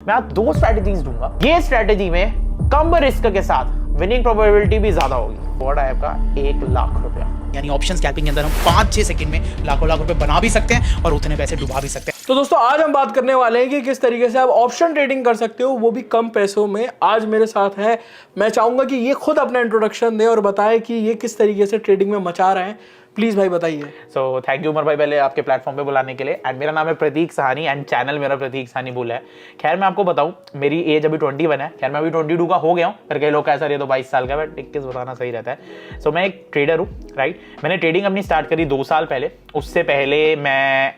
मैं आज दो स्ट्रैटेजीज दूंगा। ये स्ट्रैटेजी में कम रिस्क के साथ विनिंग प्रोबेबिलिटी भी ज्यादा होगी। फॉरवर्ड ऐप का 1,00,000 रुपया, यानी ऑप्शन स्कैल्पिंग के अंदर हम 5-6 सेकंड में लाखों लाख रुपए बना भी सकते हैं और उतने पैसे डुबा भी सकते हैं। तो दोस्तों आज हम बात करने वाले हैं कि किस तरीके से आप ऑप्शन ट्रेडिंग कर सकते हो, वो भी कम पैसों में। आज मेरे साथ है, मैं चाहूंगा कि ये खुद अपना इंट्रोडक्शन दे और बताए कि ये किस तरीके से ट्रेडिंग में मचा रहे हैं। प्लीज भाई बताइए। सो थैंक यू उमर भाई पहले आपके प्लेटफॉर्म पे बुलाने के लिए। एंड मेरा नाम है प्रतीक सहानी एंड चैनल मेरा प्रतीक सहानी बुल है। खैर मैं आपको बताऊं, मेरी एज अभी 21 है। खैर मैं अभी 22 का हो गया हूं, पर कई लोग कह रहे तो 22 साल का, बट 21 बताना सही रहता है। सो मैं एक ट्रेडर हूं, राइट। मैंने ट्रेडिंग अपनी स्टार्ट करी 2 साल पहले। उससे पहले मैं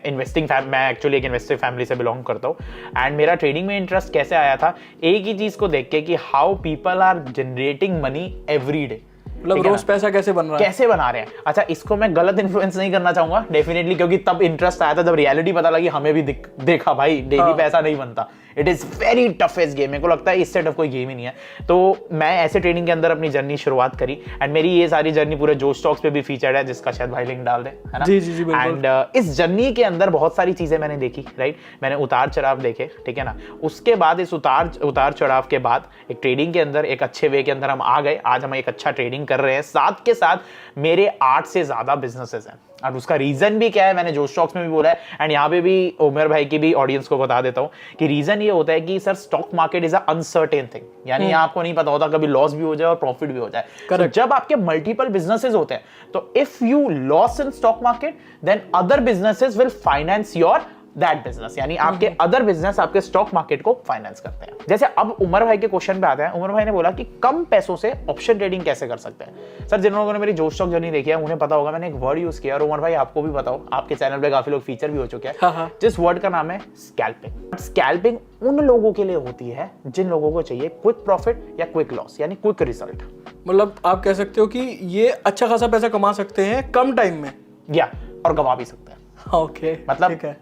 मैं एक्चुअली एक इन्वेस्टिंग फैमिली से बिलोंग करता हूँ। एंड मेरा ट्रेडिंग में इंटरेस्ट कैसे आया था, एक ही चीज को देख के कि how people are generating money every day, मतलब रोज पैसा कैसे बन रहा है, कैसे बना रहे हैं। अच्छा, इसको मैं गलत इन्फ्लुएंस नहीं करना चाहूंगा डेफिनेटली, क्योंकि तब इंटरेस्ट आया था जब रियलिटी पता लगी, हमें भी देखा भाई डेली पैसा नहीं बनता। It is very toughest game. मेरे को लगता है इससे टफ कोई गेम ही नहीं है। तो मैं ऐसे ट्रेडिंग के अंदर अपनी जर्नी शुरुआत करी। एंड मेरी ये सारी जर्नी पूरे जो स्टॉक्स पे भी फीचर्ड है, जिसका शायद भाई लिंक डाल दे, है ना। जी जी जी बिल्कुल। एंड इस जर्नी के अंदर बहुत सारी चीजें मैंने देखी, राइट। मैंने उतार चढ़ाव देखे, ठीक है ना। उसके बाद इस उतार चढ़ाव के बाद एक ट्रेडिंग के अंदर एक अच्छे वे के अंदर हम आ गए। आज हम एक अच्छा ट्रेडिंग कर रहे हैं। साथ के साथ मेरे 8 से ज्यादा बिजनेसेस हैं। और उसका रीजन भी क्या है, मैंने जो स्टॉक्स में भी बोला है। एंड यहाँ पे भी उमर भाई की भी ऑडियंस को बता देता हूँ कि रीजन ये होता है कि sir stock market is a uncertain thing, यानी यहाँ आपको नहीं पता होता, कभी लॉस भी हो जाए और प्रॉफिट भी हो जाए। So, जब आपके मल्टीपल बिजनेसेस होते हैं, तो if you loss in stock market then other businesses will finance your that business, यानी आपके अदर बिजनेस आपके स्टॉक मार्केट को फाइनेंस करते हैं। जैसे अब उमर भाई के क्वेश्चन पे आते हैं। उमर भाई ने बोला कि कम पैसों से ऑप्शन ट्रेडिंग कैसे कर सकते हैं। सर जिन लोगों ने मेरी जो स्टॉक जर्नी देखी है उन्हें पता होगा, मैंने एक वर्ड यूज किया, और उमर भाई आपको भी बताओ, आपके चैनल पे काफी लोग फीचर भी हो चुके हैं। जिस वर्ड का नाम है स्कैल्पिंग। स्कैल्पिंग उन लोगों के लिए होती है जिन लोगों को चाहिए क्विक प्रॉफिट या क्विक लॉस, यानी क्विक रिजल्ट। मतलब आप कह सकते हो कि ये अच्छा खासा पैसा कमा सकते हैं कम टाइम में, या और गवा भी सकते हैं। ओके मतलब ठीक है।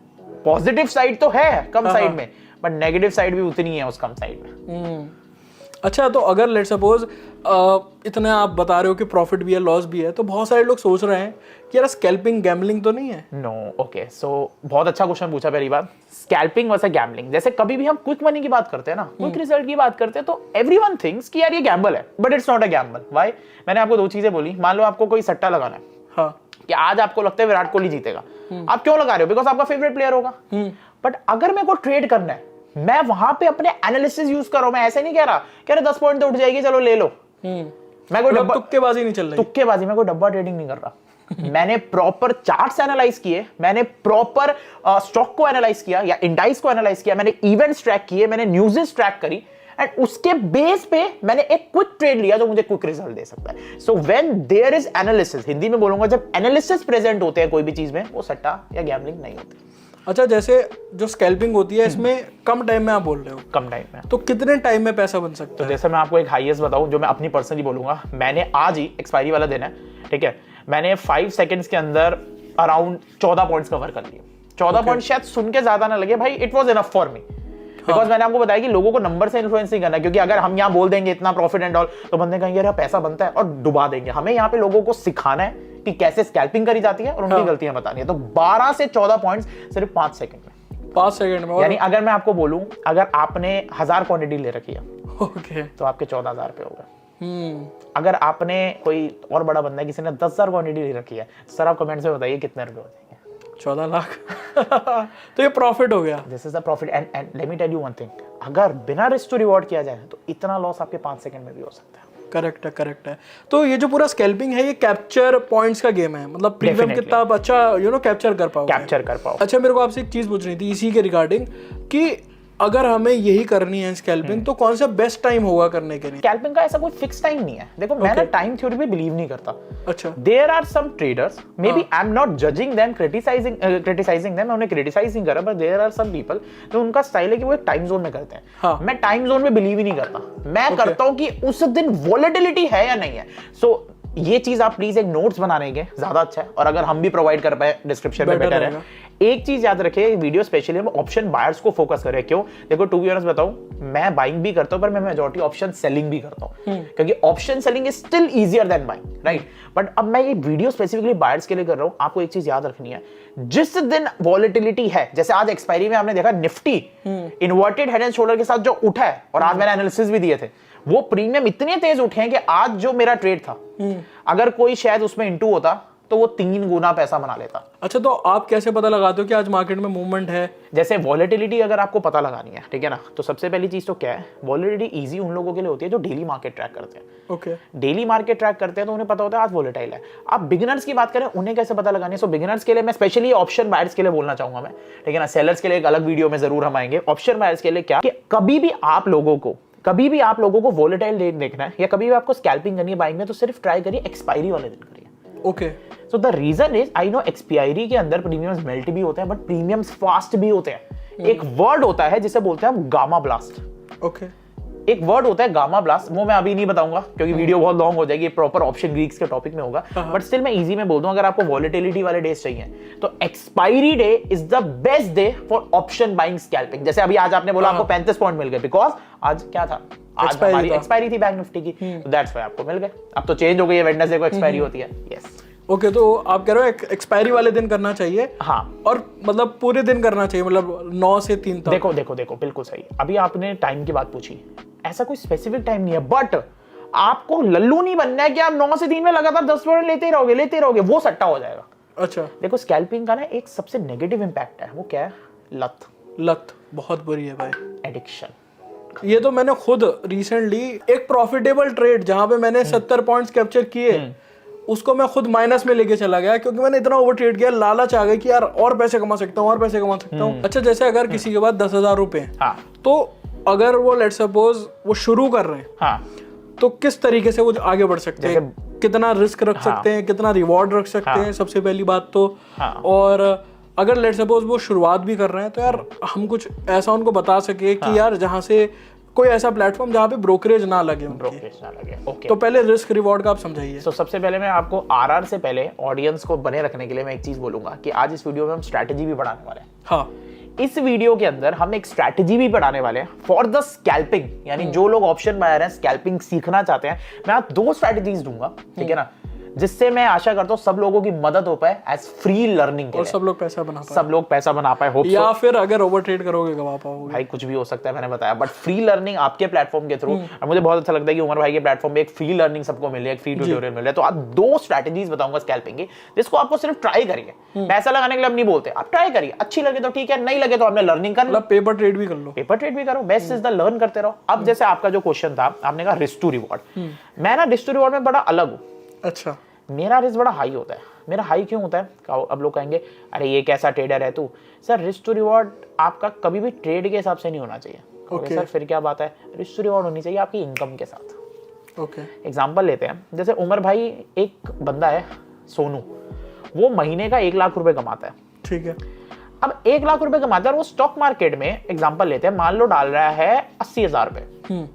पॉजिटिव साइड तो है कम साइड में, बट नेगेटिव साइड भी उतनी है उस कम साइड में। अच्छा, तो अगर लेट सपोज इतना आप बता रहे हो कि प्रॉफिट भी है लॉस भी है, तो बहुत सारे लोग सोच रहे हैं कि यार स्कैल्पिंग गैम्बलिंग तो नहीं है। No, okay. सो बहुत अच्छा क्वेश्चन पूछा। पहली बात, स्कैल्पिंग वर्सेस गैम्बलिंग। जैसे कभी भी हम क्विक मनी की बात करते हैं ना, क्विक रिजल्ट की बात करते हैं, तो एवरीवन थिंक्स कि यार ये गैम्बल है, but it's not a gamble. Why? मैंने आपको 2 चीजें बोली। मान लो आपको कोई सट्टा लगाना है, हाँ, कि आज आपको लगता है विराट कोहली जीतेगा। आप क्यों लगा रहे हो? बिकॉज आपका फेवरेट प्लेयर होगा। बट अगर मेरे को ट्रेड करना है, मैं वहां पे अपने एनालिसिस यूज कर रहा हूं। मैं ऐसे नहीं कह रहा कि अरे 10 पॉइंट तो उठ जाएगी, चलो ले लो। मैं कोई तुक्केबाजी नहीं चल रही। तुक्केबाजी, मैं कोई डब्बा ट्रेडिंग नहीं कर रहा। मैंने प्रॉपर चार्ट्स एनालाइज किए, मैंने प्रॉपर स्टॉक को एनालाइज किया या इंडाइस को एनालाइज किया, मैंने इवेंट्स ट्रैक किए, मैंने न्यूज़ेस ट्रैक करी, एंड उसके बेस पे मैंने एक क्विक ट्रेड लिया जो मुझे क्विक रिजल्ट दे सकता है। So when there is analysis, Hindi में बोलूंगा, जब एनालिसिस प्रेजेंट होते हैं कोई भी चीज में, वो सट्टा या गैम्बलिंग नहीं होती। अच्छा, जैसे जो स्कैल्पिंग होती है इसमें कम टाइम में आप बोल रहे हो, कम टाइम में, तो कितने टाइम में पैसा बन सकता तो है? जैसे मैं आपको एक हाईएस्ट बताऊं जो मैं अपनी पर्सनली बोलूंगा। मैंने आज ही एक्सपायरी वाला दिन है, ठीक है, मैंने 5 सेकंड्स के अंदर अराउंड 14 पॉइंट्स कवर कर लिए। 14 पॉइंट शायद सुन के ज्यादा ना लगे भाई, it was enough for me. Because मैंने आपको बताया कि लोगों को नंबर से इन्फ्लुएंस नहीं करना, क्योंकि अगर हम यहाँ बोल देंगे इतना प्रॉफिट एंड ऑल, तो बंदे कहेंगे यार पैसा बनता है और डुबा देंगे। हमें यहाँ पे लोगों को सिखाना है कि कैसे स्कैल्पिंग करी जाती है और उनकी गलतियां बतानी है। तो 12 से 14 पॉइंट्स सिर्फ 5 सेकंड में। 5 सेकंड में? यानी अगर मैं आपको बोलूं, अगर आपने 1000 क्वांटिटी ले रखी है, ओके, तो आपके 14,000 पे हो गए। अगर आपने कोई और बड़ा बंदा है, किसी ने 10,000 क्वांटिटी ले रखी है, सर आप कमेंट्स में बताइए कितने रुपए हो जाएंगे? 14 लाख। तो ये प्रॉफिट हो गया। This is the profit. And let me tell you one thing, अगर बिना रिस्क टू रिवॉर्ड किया जाए तो इतना लॉस आपके 5 सेकंड में भी हो सकता है। करेक्ट है, करेक्ट है। तो ये जो पूरा स्कैल्पिंग है, ये कैप्चर पॉइंट्स का गेम है, मतलब प्रीमियम कितना आप अच्छा कैप्चर कर पाओ। अच्छा, मेरे को आपसे एक चीज पूछनी थी इसी के रिगार्डिंग कि अगर हमें यही करनी है स्कैल्पिंग, तो कौन सा बेस्ट टाइम होगा करने के लिए? स्कैल्पिंग का ऐसा कोई फिक्स टाइम नहीं है। देखो मैं टाइम थ्योरी पे बिलीव नहीं करता। अच्छा, there are some traders, maybe I am not judging them, criticizing them, मैं उन्हें क्रिटिसाइज नहीं कर रहा, but there are some people जो उनका स्टाइल है कि वो एक टाइम जोन में करते हैं। मैं टाइम जोन में बिलीव ही नहीं करता। मैं करता हूं कि उस दिन वॉलेटिलिटी है या नहीं है। सो ये चीज आप प्लीज एक नोट्स बना लेंगे, ज्यादा अच्छा है। और अगर हम भी प्रोवाइड कर पाए डिस्क्रिप्शन में बेटर है। एक चीज याद रखिए, वीडियो स्पेशली हम ऑप्शन बायर्स को फोकस करें। क्यों? देखो टू बी ऑनेस्ट बताऊं, मैं बाइंग भी करता हूं पर मैं मेजॉरिटी ऑप्शन सेलिंग भी करता हूं, क्योंकि option selling is still easier than buying, right? But अब मैं ये वीडियो स्पेसिफिकली बायर्स के लिए कर रहा हूं। आपको एक चीज याद रखनी है, जिस दिन वॉलेटिलिटी है, जैसे आज एक्सपायरी में आपने देखा Nifty inverted head and shoulder के साथ जो उठा है, और आज मैंने एनालिसिस भी दिए थे, वो प्रीमियम इतने तेज उठे हैं कि आज जो मेरा ट्रेड था, अगर कोई शायद उसमें इंटू होता तो वो 3 गुना पैसा बना लेता। अच्छा, तो आप कैसे पता लगाते हो कि आज मार्केट में मूवमेंट है? जैसे वॉलेटिलिटी अगर आपको पता लगानी है, ठीक है ना, तो सबसे पहली चीज तो क्या है, वॉलेटिलिटी इजी उन लोगों के लिए होती है जो डेली मार्केट ट्रैक करते हैं। ओके, डेली मार्केट ट्रैक करते हैं तो उन्हें पता होता है आज वॉलेटाइल है। आप बिगिनर्स की बात करें, उन्हें कैसे पता लगानी है? सो बिगिनर्स के लिए मैं स्पेशली ऑप्शन बायर्स के लिए बोलना चाहूंगा मैं, ठीक है ना। सेलर्स के लिए एक अलग वीडियो में जरूर हम आएंगे। ऑप्शन बायर्स के लिए क्या कि कभी भी आप लोगों को वॉलेटाइल देखना है या कभी भी आपको स्कैल्पिंग करनी है बाइंग में, तो सिर्फ ट्राई करिए एक्सपायरी वाले दिन करिए। Okay, so the reason is, I know expiry के अंदर प्रीमियम्स मेल्ट भी होते हैं, बट प्रीमियम्स फास्ट भी होते हैं। एक वर्ड होता है जिसे बोलते हैं हम गामा ब्लास्ट। ओके, एक वर्ड होता है गामा ब्लास्ट, वो मैं अभी नहीं बताऊंगा क्योंकि वीडियो बहुत लॉन्ग हो जाएगी, प्रॉपर ऑप्शन ग्रीक्स के टॉपिक में होगा, बट स्टिल मैं इजी में बोल दूं, अगर आपको वॉलेटिलिटी वाले डेज चाहिए तो expiry day is the best day for option buying scalping. जैसे अभी आज आपने बोला आपको 35 पॉइंट मिल गए, बिकॉज आज क्या था, आज हमारी एक्सपायरी थी बैंक निफ्टी की, तो दैट्स व्हाई आपको मिल गए। अब तो चेंज हो गई है, वेडनेसडे को एक्सपायरी होती है। यस, ओके, तो आप कह रहे हो एक्सपायरी वाले दिन करना चाहिए? हाँ, और मतलब पूरे दिन करना चाहिए, मतलब 9 से 3 तक? देखो बिल्कुल सही। अभी आपने टाइम की बात पूछी, ऐसा कोई स्पेसिफिक टाइम नहीं है, बट आपको लल्लू नहीं बनना है कि आप 9 से 3 में लगातार 10 पॉइंट लेते रहोगे, वो सट्टा हो जाएगा। अच्छा, देखो स्कैल्पिंग का ना एक सबसे नेगेटिव इंपैक्ट है, वो क्या है? लत बहुत बुरी है भाई, एडिक्शन। ये तो मैंने खुद रिसेंटली एक प्रॉफिटेबल ट्रेड जहां पे मैंने 70 पॉइंट्स कैप्चर किए, उसको मैं खुद माइनस में लेके चला गया क्योंकि मैंने इतना ओवर ट्रेड किया, लालच आ गई कि यार और पैसे कमा सकता हूँ, अच्छा, जैसे अगर किसी के पास 10,000 रुपए, तो अगर वो लेट्स सपोज वो शुरू कर रहे हैं, तो किस तरीके से वो आगे बढ़ सकते हैं, कितना रिस्क रख सकते हैं, कितना रिवॉर्ड रख सकते हैं, सबसे पहली बात तो। और अगर लेट्स सपोज वो शुरुआत भी कर रहे हैं, तो यार हम कुछ ऐसा उनको बता सके कि यार जहां से कोई ऐसा प्लेटफॉर्म जहां पे ब्रोकरेज ना लगे। ओके, तो पहले रिस्क रिवॉर्ड का आप समझाइए। तो सबसे पहले मैं आपको आरआर से पहले ऑडियंस को बने रखने के लिए मैं एक चीज बोलूंगा कि आज इस वीडियो में हम स्ट्रैटेजी भी पढ़ाने वाले हैं। हाँ, इस वीडियो के अंदर हम एक स्ट्रैटेजी भी पढ़ाने वाले हैं फॉर द स्कैल्पिंग, यानी जो लोग ऑप्शन बायर हैं, स्कैल्पिंग सीखना चाहते हैं, मैं आप 2 स्ट्रैटेजीज दूंगा, ठीक है ना, जिससे मैं आशा करता हूं सब लोगों की मदद हो पाए एज फ्री लर्निंग के और लिए, सब लोग पैसा बना पाए, होप या फिर अगर ओवर ट्रेड करोगे गवा पाओगे। भाई कुछ भी हो सकता है, मैंने बताया, बट फ्री लर्निंग आपके प्लेटफॉर्म के थ्रू। और मुझे बहुत अच्छा लगता है कि उमर भाई के प्लेटफॉर्म पे एक फ्री लर्निंग सबको मिल रही है, एक फ्री ट्यूटोरियल मिल रहा है। तो आप 2 स्ट्रैटेजीज बताऊंगा स्कैल्पिंग की, जिसको आपको सिर्फ ट्राई करिए, पैसा लगाने के लिए हम नहीं बोलते, आप ट्राई करिए, अच्छी लगे तो ठीक है, नहीं लगे तो आपने लर्निंग कर लो, पेपर ट्रेड भी कर लो, पेपर ट्रेड भी करो, बेस्ट इज द लर्न करते रहो। अब जैसे आपका जो क्वेश्चन था, आपने कहा रिस्क टू रिवॉर्ड, मैं ना रिस्क टू रिवॉर्ड में बड़ा अलग हूं। अच्छा, मेरा रिस्क बड़ा हाई होता है। मेरा हाई क्यों होता है? अब लोग कहेंगे अरे ये कैसा ट्रेडर है तू। सर रिस्क टू रिवॉर्ड आपका कभी भी ट्रेड के हिसाब से नहीं होना चाहिए। ओके सर, फिर क्या बात है? रिस्क टू रिवॉर्ड होनी चाहिए आपकी इनकम के साथ। ओके, एग्जांपल लेते हैं, जैसे उमर भाई एक बंदा है सोनू, वो महीने का 1 लाख रुपए कमाता है, ठीक है। अब 1 लाख रुपए कमाता है और वो स्टॉक मार्केट में, एग्जांपल लेते हैं, मान लो डाल रहा है 80,000 रुपए।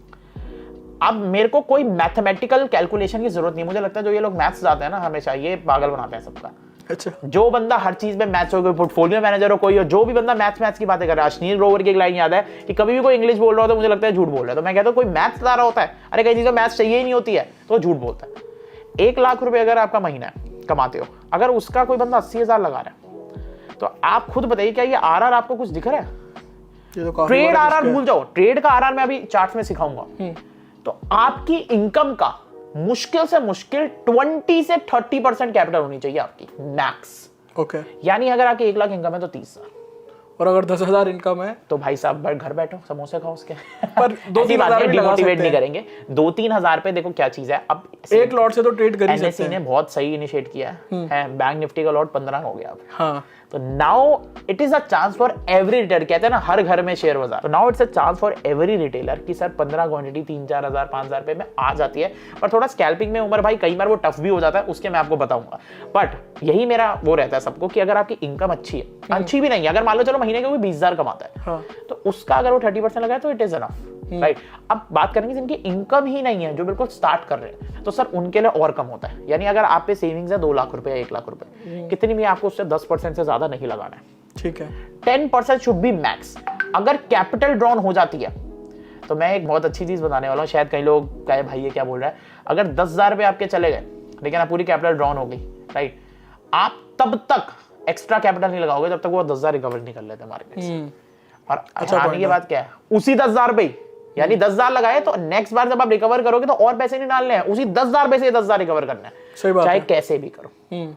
अब मेरे को कोई मैथमेटिकल कैलकुलेशन की जरूरत नहीं, मुझे लगता है जो ये लोग मैथ्स जाते हैं ना, हमेशा ये पागल बनाते हैं सबका। अच्छा, जो बंदा हर चीज में मैथ्स हो, कोई पोर्टफोलियो मैनेजर हो, कोई हो, जो भी बंदा मैथ्स की बातें कर रहा है, अश्नील ग्रोवर की एक लाइन याद है कि कभी भी कोई इंग्लिश बोल रहा हो तो मुझे लगता है झूठ बोल रहा है, तो मैं कहता हूं कोई मैथ्स ला रहा होता है, अरे कई चीजों मैथ्स चाहिए ही नहीं होती है, तो झूठ बोलता है। 1 लाख रुपए अगर आपका महीना है कमाते हो, अगर उसका कोई बंदा 80,000 लगा रहा है, तो आप खुद बताइए क्या ये आरआर आपको कुछ दिख रहा है? ट्रेड आरआर भूल जाओ, ट्रेड का आरआर मैं अभी चार्ट में सिखाऊंगा। तो आपकी इनकम का मुश्किल से मुश्किल 20 से 30% कैपिटल होनी चाहिए आपकी मैक्स। ओके, यानी अगर आपकी 1 लाख इनकम है तो 30,000, और अगर 10,000 इनकम है तो भाई साहब घर बैठो समोसे खाओ उसके पर 2-3,000 डिमोटिवेट नहीं करेंगे। 2-3,000 पे देखो क्या चीज है। अब एक लॉट से तो ट्रेड कर ही सकते हैं। एनएसई ने बहुत सही इनिशिएट किया है, बैंक निफ्टी का लॉट 15 हो गया अब। हाँ, तो now it is a chance for every retailer, कहते हैं ना हर घर में शेयर बाजार, तो now it's a chance for every retailer कि सर 15 क्वांटिटी 3-4 हजार 5,000 रुपए में आ जाती है। पर थोड़ा स्कैल्पिंग में उमर भाई कई बार वो टफ भी हो जाता है, उसके मैं आपको बताऊंगा। बट यही मेरा वो रहता है सबको कि अगर आपकी इनकम अच्छी है, अच्छी भी नहीं है, अगर मान लो चलो महीने के कोई 20,000 कमाता है, हाँ, तो उसका अगर वो 30% लगाए तो इट इज एनफ, राइट। अब बात करेंगे जिनकी इनकम ही नहीं है, जो बिल्कुल स्टार्ट कर रहे हैं, तो सर उनके लिए और कम होता है। यानी अगर आप पे सेविंग्स है 2 लाख रुपए या 1 लाख रुपए, कितनी भी आपको उससे 10% से ज्यादा नहीं लगाना है। ठीक है, 10% शुड बी मैक्स। अगर कैपिटल ड्रॉन हो जाती है तो मैं एक बहुत अच्छी चीज बताने वाला हूँ, शायद कई लोग कहे भाई ये क्या बोल रहा है, अगर 10,000 रुपए आपके चले गए लेकिन आप पूरी कैपिटल ड्रॉन हो गई, राइट, आप तब तक एक्स्ट्रा कैपिटल नहीं लगाओगे जब तक वो 10,000 रिकवर नहीं कर लेते मार्केट से। और अच्छा आने की बात क्या है, उसी 10,000 रुपए, यानी 10,000 लगाए तो नेक्स्ट बार जब आप रिकवर करोगे तो और पैसे नहीं डालने हैं, उसी 10,000 रुपए से 10,000 रिकवर करना है, चाहे कैसे भी करो।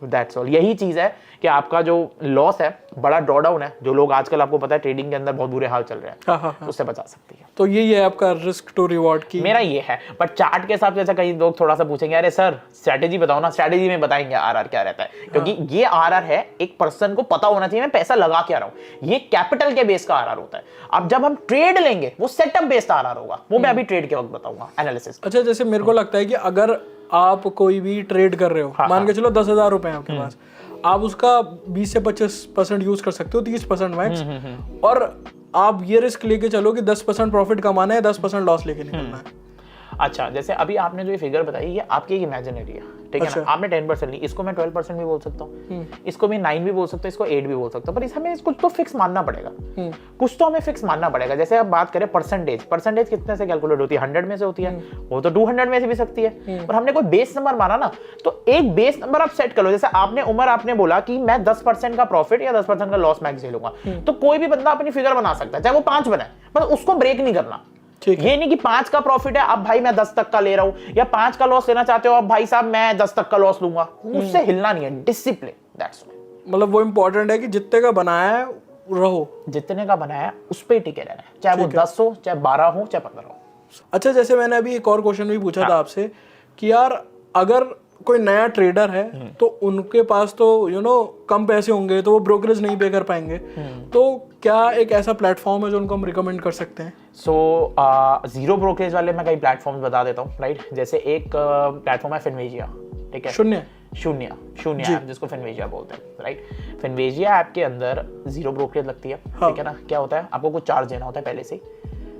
That's all. यही चीज है कि आपका जो लॉस है, बड़ा ड्रॉडाउन है, जो लोग आजकल आपको पता है ट्रेडिंग के अंदर बहुत बुरे हाल चल रहे हैं, उससे बचा सकती है। तो यही है आपका रिस्क टू रिवॉर्ड की। मेरा ये है, बट चार्ट के हिसाब से कई लोग थोड़ा सा पूछेंगे अरे सर स्ट्रेटेजी बताओ ना, स्ट्रेटेजी में बताएंगे आरआर क्या रहता है, क्योंकि ये आरआर है एक पर्सन को पता होना चाहिए मैं पैसा लगा क्या रहा हूं, ये कैपिटल के बेस का आरआर होता है। अब जब हम ट्रेड लेंगे वो सेटअप बेस्ड आरआर होगा, वो मैं अभी ट्रेड के वक्त बताऊंगा, एनालिसिस। अच्छा, जैसे मेरे को लगता है कि अगर आप कोई भी ट्रेड कर रहे हो, मान के चलो 10,000 रुपए हैं आपके पास, आप उसका 20 से 25% यूज कर सकते हो, 30% मैक्स, और आप ये रिस्क लेके चलो कि 10% प्रॉफिट कमाना है, 10% लॉस लेके निकलना है। अच्छा, जैसे अभी आपने जो ये फिगर बताई ये आपकी एक इमेजिनरी है, ठीक है ना, आपने 10% ली, इसको मैं 12% भी बोल सकता हूँ, इसको मैं 9 भी बोल सकता हूँ, इसको 8 भी बोल सकता हूँ, पर इस हमें कुछ तो फिक्स मानना पड़ेगा, कुछ तो हमें फिक्स मानना पड़ेगा। जैसे आप बात करें परसेंटेज कितने से कैलकुलेट होती है, 100 में से होती है, वो तो 200 में से भी सकती है, और हमने कोई बेस नंबर माना ना, तो एक बेस नंबर आप सेट कर लो। जैसे आपने उमर आपने बोला कि मैं 10% का प्रॉफिट या 10% का लॉस मैक्स झेलूंगा, तो कोई भी बंदा अपनी फिगर बना सकता है, चाहे वो 5 बनाए, पर उसको ब्रेक नहीं करना। ये नहीं कि 5 का प्रॉफिट है अब भाई मैं 10 तक का ले रहा हूं, या 5 का लॉस लेना चाहते हो अब भाई साहब मैं 10 तक का लॉस लूंगा, उससे हिलना नहीं है। Discipline, that's all. मतलब वो इंपॉर्टेंट है कि जितने का बनाया है रहो, जितने का बनाया है उस पे टिके रहना है, चाहे वो 10 हो, चाहे 12 हो, चाहे 15 हो। अच्छा, जैसे मैंने अभी एक और क्वेश्चन भी पूछा था आपसे कि यार अगर कोई नया ट्रेडर है तो उनके पास तो कम पैसे होंगे, तो वो ब्रोकरेज नहीं पे कर पाएंगे, तो क्या एक ऐसा प्लेटफॉर्म है जो उनको हम रिकमेंड कर सकते हैं? जीरो ब्रोकरेज वाले मैं कई प्लेटफॉर्म्स बता देता हूँ, राइट। जैसे एक प्लेटफॉर्म है फिनवेजिया, ठीक है, शून्य ऐप जिसको फिनवेजिया बोलते हैं, राइट। फिनवेजिया ऐप के अंदर जीरो ब्रोकरेज लगती है, ठीक है ना। क्या होता है, आपको कुछ चार्ज देना होता है पहले से,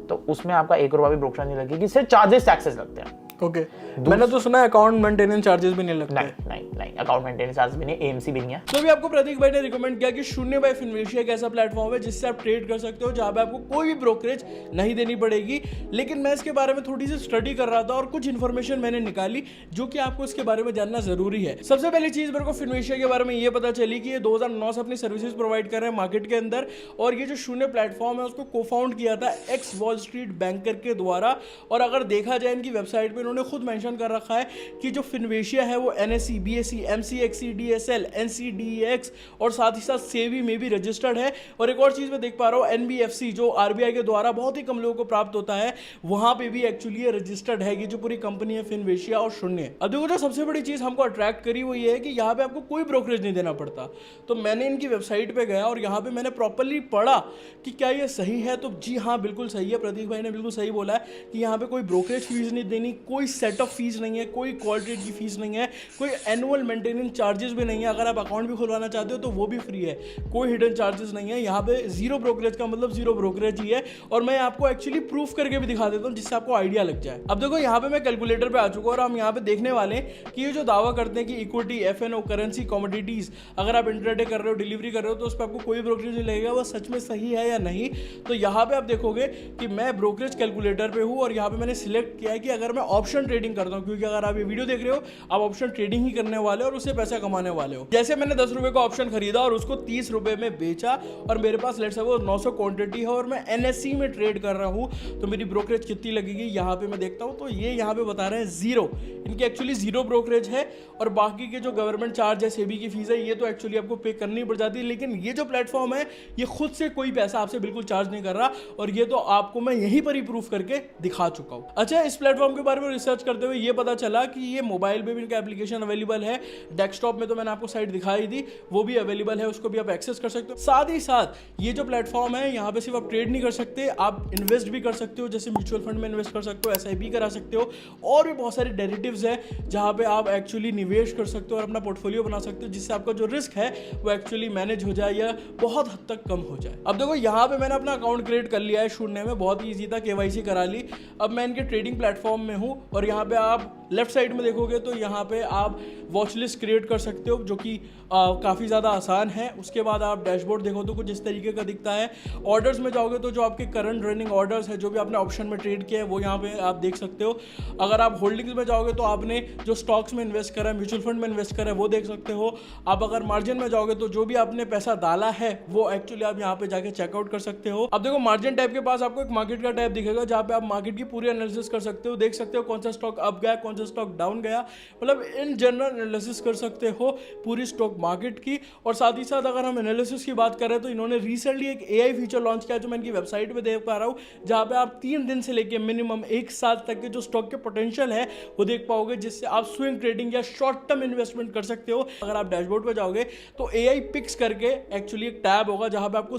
तो उसमें आपका 1 रुपया भी ब्रोकरेज नहीं लगेगी, सिर्फ चार्जेस टैक्सेस लगते हैं। ओके, मैंने तो सुना है अकाउंट मेंटेनेंस चार्जेस भी नहीं लगते। नहीं, अकाउंट मेंटेनेंस चार्जेस भी नहीं, एएमसी भी नहीं है। तो भी आपको प्रतीक भाई ने रिकमेंड किया कि शून्य बाय फिनवेशिया एक ऐसा प्लेटफॉर्म है जिससे आप ट्रेड कर सकते हो, जहां पे आपको कोई भी ब्रोकरेज नहीं देनी पड़ेगी। लेकिन मैं इसके बारे में थोड़ी सी स्टडी कर रहा था और कुछ इन्फॉर्मेशन मैंने निकाली जो कि आपको इसके बारे में जानना जरूरी है। सबसे पहली चीज मेरे को फिनवेशिया के बारे में ये पता चली कि ये 2009 से अपनी सर्विसेज प्रोवाइड कर रहे हैं मार्केट के अंदर, और ये जो शून्य प्लेटफॉर्म है उसको को फाउंड किया था एक्स वॉल स्ट्रीट बैंकर के द्वारा। और अगर देखा जाए इनकी वेबसाइट पे इन्होंने खुद मेंशन कर रखा है कि जो फिनवेशिया है वो NSE, BSE, MCXE, DSL, NCDEX और साथ ही साथ सेबी में भी रजिस्टर्ड है। और एक और चीज मैं देख पा रहा हूँ, NBFC जो RBI के द्वारा बहुत ही कम लोगों को प्राप्त होता है, वहां पे भी एक्चुअली ये रजिस्टर्ड है। ये जो पूरी कंपनी है फिनवेशिया और शून्य। अब देखो, जो सबसे बड़ी चीज हमको अट्रैक्ट करी वो ये है कि यहाँ पे आपको कोई ब्रोकरेज नहीं देना पड़ता। तो मैंने इनकी वेबसाइट पे गया और यहाँ पे मैंने प्रॉपरली पढ़ा कि क्या ये सही है, तो जी हाँ बिल्कुल सही है। प्रतीक भाई ने बिल्कुल सही बोला है कि यहाँ पे कोई ब्रोकरेज फीस नहीं देनी, कोई सेट ऑफ फीस नहीं है, कोई कॉल ट्रेड की फीस नहीं है, कोई एनुअल मेंटेनेंस चार्जेस भी नहीं है। अगर आप अकाउंट भी खुलवाना चाहते हो तो वो भी फ्री है, कोई हिडन चार्जेस नहीं है। यहाँ पे जीरो ब्रोकरेज का मतलब जीरो ब्रोकरेज ही है। और मैं आपको एक्चुअली प्रूफ करके भी दिखा देता हूँ जिससे आपको आइडिया लग जाए। अब देखो, यहाँ पे मैं कैलकुलेटर पे आ चुका हूँ और हम यहाँ पे देखने वाले हैं कि ये जो दावा करते हैं कि इक्विटी, FNO, करेंसी, कमोडिटीज, अगर आप इंट्राडे कर रहे हो, डिलीवरी कर रहे हो, तो उस पर आपको कोई ब्रोकरेज नहीं लगेगा, वो सच में सही है या नहीं। तो यहाँ पे आप देखोगे कि मैं ब्रोकरेज कैलकुलेटर पे हूँ और यहाँ पे मैंने सिलेक्ट किया है कि अगर मैं ऑप्शन ट्रेडिंग करता हूँ, क्योंकि अगर आप ये वीडियो देख रहे हो आप ऑप्शन ट्रेडिंग ही करने वाले हो और उससे पैसा कमाने वाले हो। जैसे मैंने 10 रुपए का ऑप्शन खरीदा और उसको 30 रुपए में बेचा और मेरे पास लेट्स सपोज 900 क्वांटिटी है और मैं NSE में ट्रेड कर रहा हूँ, तो मेरी ब्रोकरेज कितनी लगेगी यहाँ पे मैं देखता हूँ। तो ये यहाँ पे बता रहे हैं 0, इनकी एक्चुअली 0 ब्रोकरेज है। और बाकी के जो गवर्नमेंट चार्ज है, सेबी की फीस है, ये तो एक्चुअली आपको पे करनी पड़ जाती है। लेकिन ये जो प्लेटफॉर्म है ये खुद से कोई पैसा आपसे बिल्कुल चार्ज नहीं कर रहा, और ये तो आपको मैं यहीं पर ही प्रूफ करके दिखा चुका हूँ। अच्छा, इस प्लेटफॉर्म के बारे में रिसर्च करते हुए ये पता चला कि ये मोबाइल पे भी इनका एप्लीकेशन अवेलेबल है, डेस्कटॉप में तो मैंने आपको साइट दिखाई दी, वो भी अवेलेबल है, उसको भी आप एक्सेस कर सकते हो। साथ ही साथ ये जो प्लेटफॉर्म है यहाँ पे सिर्फ आप ट्रेड नहीं कर सकते, आप इन्वेस्ट भी कर सकते हो, जैसे म्यूचुअल फंड में इन्वेस्ट कर सकते हो, SIP करा सकते हो, और भी बहुत सारे डेरिवेटिव्स है जहाँ पे आप एक्चुअली निवेश कर सकते हो और अपना पोर्टफोलियो बना सकते हो, जिससे आपका जो रिस्क है वो एक्चुअली मैनेज हो जाए या बहुत हद तक कम हो जाए। अब देखो, यहाँ पे मैंने अपना अकाउंट क्रिएट कर लिया है शून्य में, बहुत ही ईजी था, KYC करा ली। अब मैं इनके ट्रेडिंग प्लेटफॉर्म में हूँ और यहाँ पे आप लेफ्ट साइड में देखोगे तो यहाँ पे आप वॉच लिस्ट क्रिएट कर सकते हो, जो कि काफ़ी ज़्यादा आसान है। उसके बाद आप डैशबोर्ड देखो तो कुछ इस तरीके का दिखता है। ऑर्डर्स में जाओगे तो जो आपके करंट रनिंग ऑर्डर्स है, जो भी आपने ऑप्शन में ट्रेड किया है, वो यहाँ पे आप देख सकते हो। अगर आप होल्डिंग्स में जाओगे तो आपने जो स्टॉक्स में इन्वेस्ट करा है, म्यूचुअल फंड में इन्वेस्ट करा है, वो देख सकते हो। आप अगर मार्जिन में जाओगे तो जो भी आपने पैसा डाला है वो एक्चुअली आप यहाँ पे जाके चेकआउट कर सकते हो। अब देखो मार्जिन टैब के पास आपको एक मार्केट का टैब दिखेगा, जहाँ पे आप मार्केट की पूरी एनालिसिस कर सकते हो, देख सकते हो कौन सा स्टॉक अप गया, कौन सा स्टॉक डाउन गया, मतलब इन जनरल एनालिसिस कर सकते हो पूरी स्टॉक मार्केट की। और साथ ही साथ अगर हम एनालिसिस की बात करें तो इन्होंने रिसेंटली एक AI फीचर लॉन्च किया, जो मैं इनकी वेबसाइट पे देख पा रहा हूँ, जहाँ पे आप 3 दिन से लेके मिनिमम 1 साल तक के जो स्टॉक के पोटेंशियल है वो देख पाओगे, जिससे आप स्विंग ट्रेडिंग या शॉर्ट टर्म इन्वेस्टमेंट कर सकते हो। अगर आप डैशबोर्ड पे जाओगे तो AI पिक्स करके एक्चुअली एक टैब होगा, जहाँ पे आपको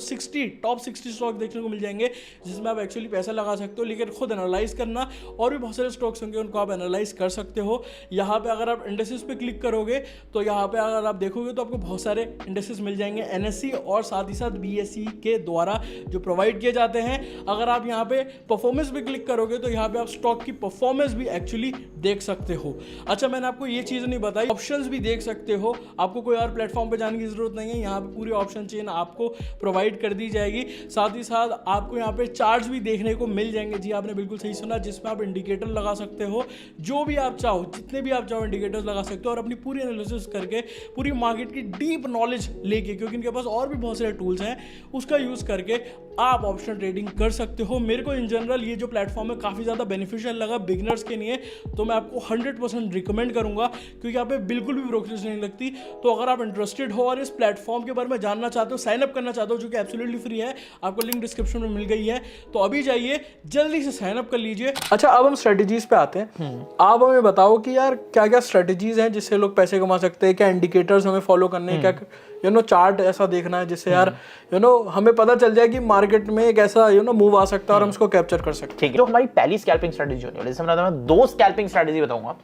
टॉप 60 स्टॉक देखने को मिल जाएंगे, जिसमें आप एक्चुअली पैसा लगा सकते हो, लेकिन खुद एनालाइज करना। और भी बहुत सारे स्टॉक्स होंगे, उनको आप एनालाइज कर सकते हो। यहाँ पे अगर आप इंडेक्सेस पे क्लिक करोगे तो यहाँ पे अगर आप देखोगे तो आपको बहुत सारे इंडेक्सेस मिल जाएंगे NSE और साथ ही साथ BSE के द्वारा जो प्रोवाइड किए जाते हैं। अगर आप यहाँ पे परफॉर्मेंस पे क्लिक करोगे तो यहाँ पे आप स्टॉक की परफॉर्मेंस भी एक्चुअली देख सकते हो। अच्छा, मैंने आपको ये चीज़ नहीं बताई, ऑप्शंस भी देख सकते हो। आपको कोई और प्लेटफॉर्म पे जाने की जरूरत नहीं है, यहाँ पे पूरी ऑप्शन चेन आपको प्रोवाइड कर दी जाएगी। साथ ही साथ आपको यहाँ पे चार्ट्स भी देखने को मिल जाएंगे। जी आपने बिल्कुल सही सुना, जिसमें आप इंडिकेटर लगा सकते हो, जो भी आप चाहो, जितने भी आप चाहो इंडिकेटर्स लगा सकते हो, और अपनी पूरी एनालिसिस करके पूरी मार्केट की डीप नॉलेज लेके, क्योंकि इनके पास और भी बहुत सारे टूल्स हैं, उसका यूज़ करके आप ऑप्शन ट्रेडिंग कर सकते हो। मेरे को इन जनरल ये जो प्लेटफॉर्म है काफ़ी ज़्यादा बेनिफिशियल लगा बिगिनर्स के लिए, तो मैं आपको 100% रिकमेंड करूंगा, क्योंकि यहाँ पे बिल्कुल भी ब्रोकरेज नहीं लगती। तो अगर आप इंटरेस्टेड हो और इस प्लेटफॉर्म के बारे में जानना चाहते हो, साइन अप करना चाहते हो, जो कि एब्सोल्युटली फ्री है, आपको लिंक डिस्क्रिप्शन में मिल गई है, तो अभी जाइए जल्दी से साइन अप कर लीजिए। अच्छा, अब हम स्ट्रेटेजीज पे आते हैं। आप हमें बताओ कि यार क्या क्या स्ट्रेटेजीज हैं जिससे लोग पैसे कमा सकते हैं, क्या इंडिकेटर्स हमें फॉलो करने हैं, क्या चार्ट ऐसा देखना है जिससे यार हमें पता चल जाए कि मार्केट में एक ऐसा मूव आ सकता है और हम उसको कैप्चर कर सकते हैं। ठीक है, जो हमारी पहली स्कैल्पिंग स्ट्रेटजी होने वाली है, जैसे मैं 2 स्कैल्पिंग स्ट्रेटजी बताऊंगा,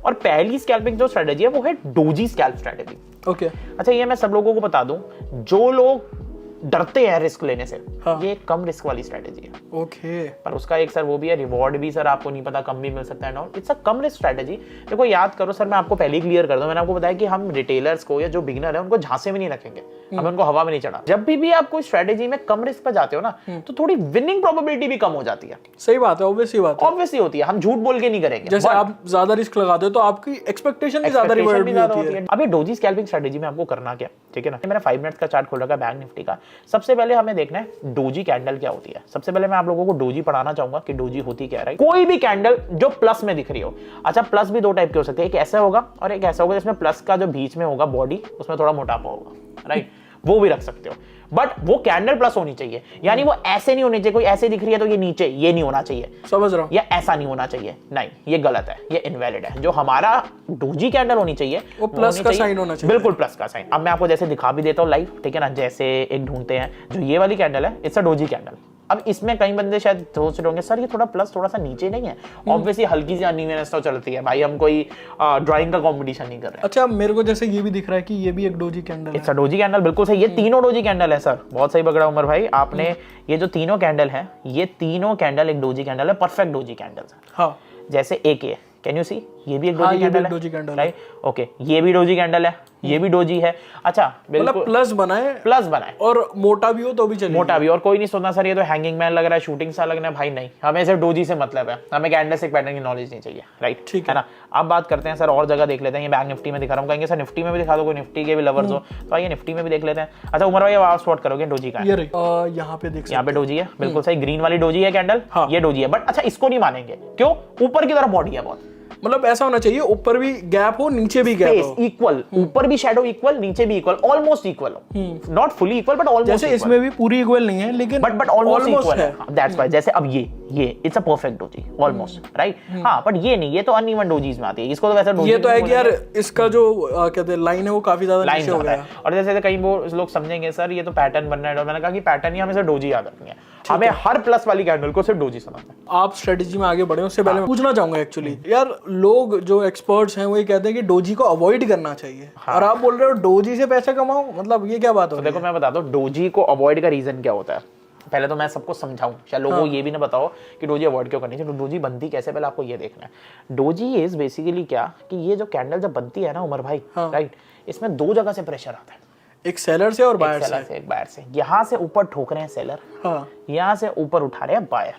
और पहली स्कैल्पिंग जो स्ट्रेटजी है वो है डोजी स्कैल्प स्ट्रेटजी। ओके, अच्छा, ये मैं सब लोगों को बता दूं, जो लोग डरते हैं रिस्क लेने से, ये कम रिस्क वाली स्ट्रेटजी है। ओके, पर उसका एक सर वो भी है, रिवॉर्ड भी सर आपको नहीं पता, कम भी मिल सकता है ना। It's a come risk strategy. देखो याद करो सर, मैं आपको पहले ही क्लियर कर दूं, मैंने आपको बताया कि हम रिटेलर्स को या जो बिगिनर है उनको झांसे में नहीं रखेंगे, हम उनको हवा में नहीं चढ़ा। जब भी आप कोई स्ट्रेटजी में कम रिस्क पर जाते हो ना, तो थोड़ी विनिंग प्रोबेबिलिटी भी कम हो जाती है। सही बात है, ऑब्वियसली होती है, हम झूठ बोल के नहीं करेंगे। जैसे आप ज्यादा रिस्क लगाते हो तो आपकी एक्सपेक्टेशन भी ज्यादा रिवॉर्ड भी होती है। अभी डोजी स्कैल्पिंग स्ट्रेटजी में आपको करना क्या, ठीक है ना। मैंने 5 मिनट्स का चार्ट खोल रखा है बैंक निफ्टी का। सबसे पहले हमें देखना है डोजी कैंडल क्या होती है। सबसे पहले मैं आप लोगों को डोजी पढ़ाना चाहूंगा कि डोजी होती क्या है। कोई भी कैंडल जो प्लस में दिख रही हो, अच्छा प्लस भी 2 टाइप के हो सकते हैं, एक ऐसा होगा और एक ऐसा होगा जिसमें प्लस का जो बीच में होगा बॉडी, उसमें थोड़ा मोटापा होगा, राइट, वो भी रख सकते हो। बट वो कैंडल प्लस होनी चाहिए, यानी वो ऐसे नहीं होनी चाहिए, कोई ऐसे दिख रही है तो ये नीचे, ये नहीं होना चाहिए, समझ रहा हूं, या ऐसा नहीं होना चाहिए, नहीं ये गलत है, ये इनवैलिड है। जो हमारा डोजी कैंडल होनी चाहिए वो प्लस का साइन होना चाहिए, बिल्कुल प्लस का साइन। अब मैं आपको जैसे दिखा भी देता हूं लाइव, ठीक है ना। जैसे एक ढूंढते हैं, जो ये वाली कैंडल है, इट्स अ डोजी कैंडल। अब इसमें कई बंदे शायद सोच रहे होंगे, सर ये थोड़ा प्लस थोड़ा सा नीचे नहीं है। ऑब्वियसली हल्की सी अनइवननेस तो चलती है भाई, हम कोई ड्राइंग का कंपटीशन नहीं कर रहे हैं। अच्छा, मेरे को जैसे ये भी दिख रहा है कि ये भी एक डोजी कैंडल है। इट्स अ डोजी कैंडल, बिल्कुल सही। ये तीनों डोजी कैंडल है सर, बहुत सही पकड़ा उमर भाई आपने। ये जो तीनों कैंडल है, ये तीनों कैंडल एक डोजी कैंडल है, परफेक्ट डोजी कैंडल है। हाँ, जैसे एक ये, कैन यू सी, ये भी एक डोजी कैंडल है, राइट, ओके, ये भी डोजी कैंडल है, ये भी डोजी है। अच्छा, बिल्कुल प्लस बनाए और मोटा भी हो तो भी चलेगा, मोटा भी। और कोई नहीं सोचना सर ये तो हैंगिंग मैन लग रहा है, शूटिंग स्टार लग रहा है, भाई नहीं, हमें सिर्फ डोजी से मतलब है, हमें कैंडलस्टिक पैटर्न की नॉलेज नहीं चाहिए, राइट, ठीक है ना। अब बात करते हैं सर और जगह देख लेते हैं। ये बैंक निफ्टी में दिखा रहा हूँ, कहेंगे सर निफ्टी में भी दिखा दो, कोई निफ्टी के भी लवर्स हो तो आइए निफ्टी में भी देख लेते हैं। अच्छा उमर भाई, आप स्पॉट करोगे डोजी का, यहाँ पे देख, यहाँ पे डोजी है, बिल्कुल सही, ग्रीन वाली डोजी है कैंडल, ये डोजी है। बट अच्छा, इसको नहीं मानेंगे, क्यों? ऊपर की तरफ बॉडी है बहुत, मतलब ऐसा होना चाहिए ऊपर भी गैप हो, नीचे भी गैप हो, इक्वल, ऊपर भी शैडो इक्वल, नीचे भी इक्वल, ऑलमोस्ट इक्वल हो, not fully equal but almost. जैसे इसमें भी पूरी इक्वल नहीं है, लेकिन बट ऑलमोस्ट इक्वल है, दैट्स व्हाई। जैसे अब ये it's a perfect doji almost, right. हाँ, बट ये नहीं, ये तो अनइवन डोजीज में आती है, इसको तो वैसे डोजी, ये तो है कि यार इसका जो कहते हैं लाइन है वो काफी ज्यादा नीचे हो गया। और जैसे कई लोग समझेंगे सर ये तो पैटर्न बनना है, और मैंने कहा कि पैटर्न ही हमें सिर्फ डोजी याद रखनी है, हमें हर प्लस वाली कैंडल को सिर्फ डोजी समझना है। आप स्ट्रेटजी में आगे बढ़े उससे पहले मैं पूछना चाहूंगा एक्चुअली, यार लोग जो एक्सपर्ट्स हैं वो ये कहते हैं कि डोजी को अवॉइड करना चाहिए, और आप बोल रहे हो डोजी से पैसे कमाओ, मतलब ये क्या बात हो रही है? देखो मैं बताता हूँ डोजी को अवॉइड का रीजन क्या होता है। पहले तो मैं सबको समझाऊं, शायद लोगों को ये भी ना बताओ कि डोजी अवॉइड क्यों करनी चाहिए। डोजी बनती कैसे, पहले आपको ये देखना है। डोजी इज बेसिकली क्या कि ये जो कैंडल जब बनती है ना उमर भाई, राइट, इसमें 2 जगह से प्रेशर आता है, एक सेलर से और बायर से। एक बायर से। यहाँ से ऊपर ठोक रहे हैं सेलर, यहाँ से ऊपर उठा रहे हैं बायर,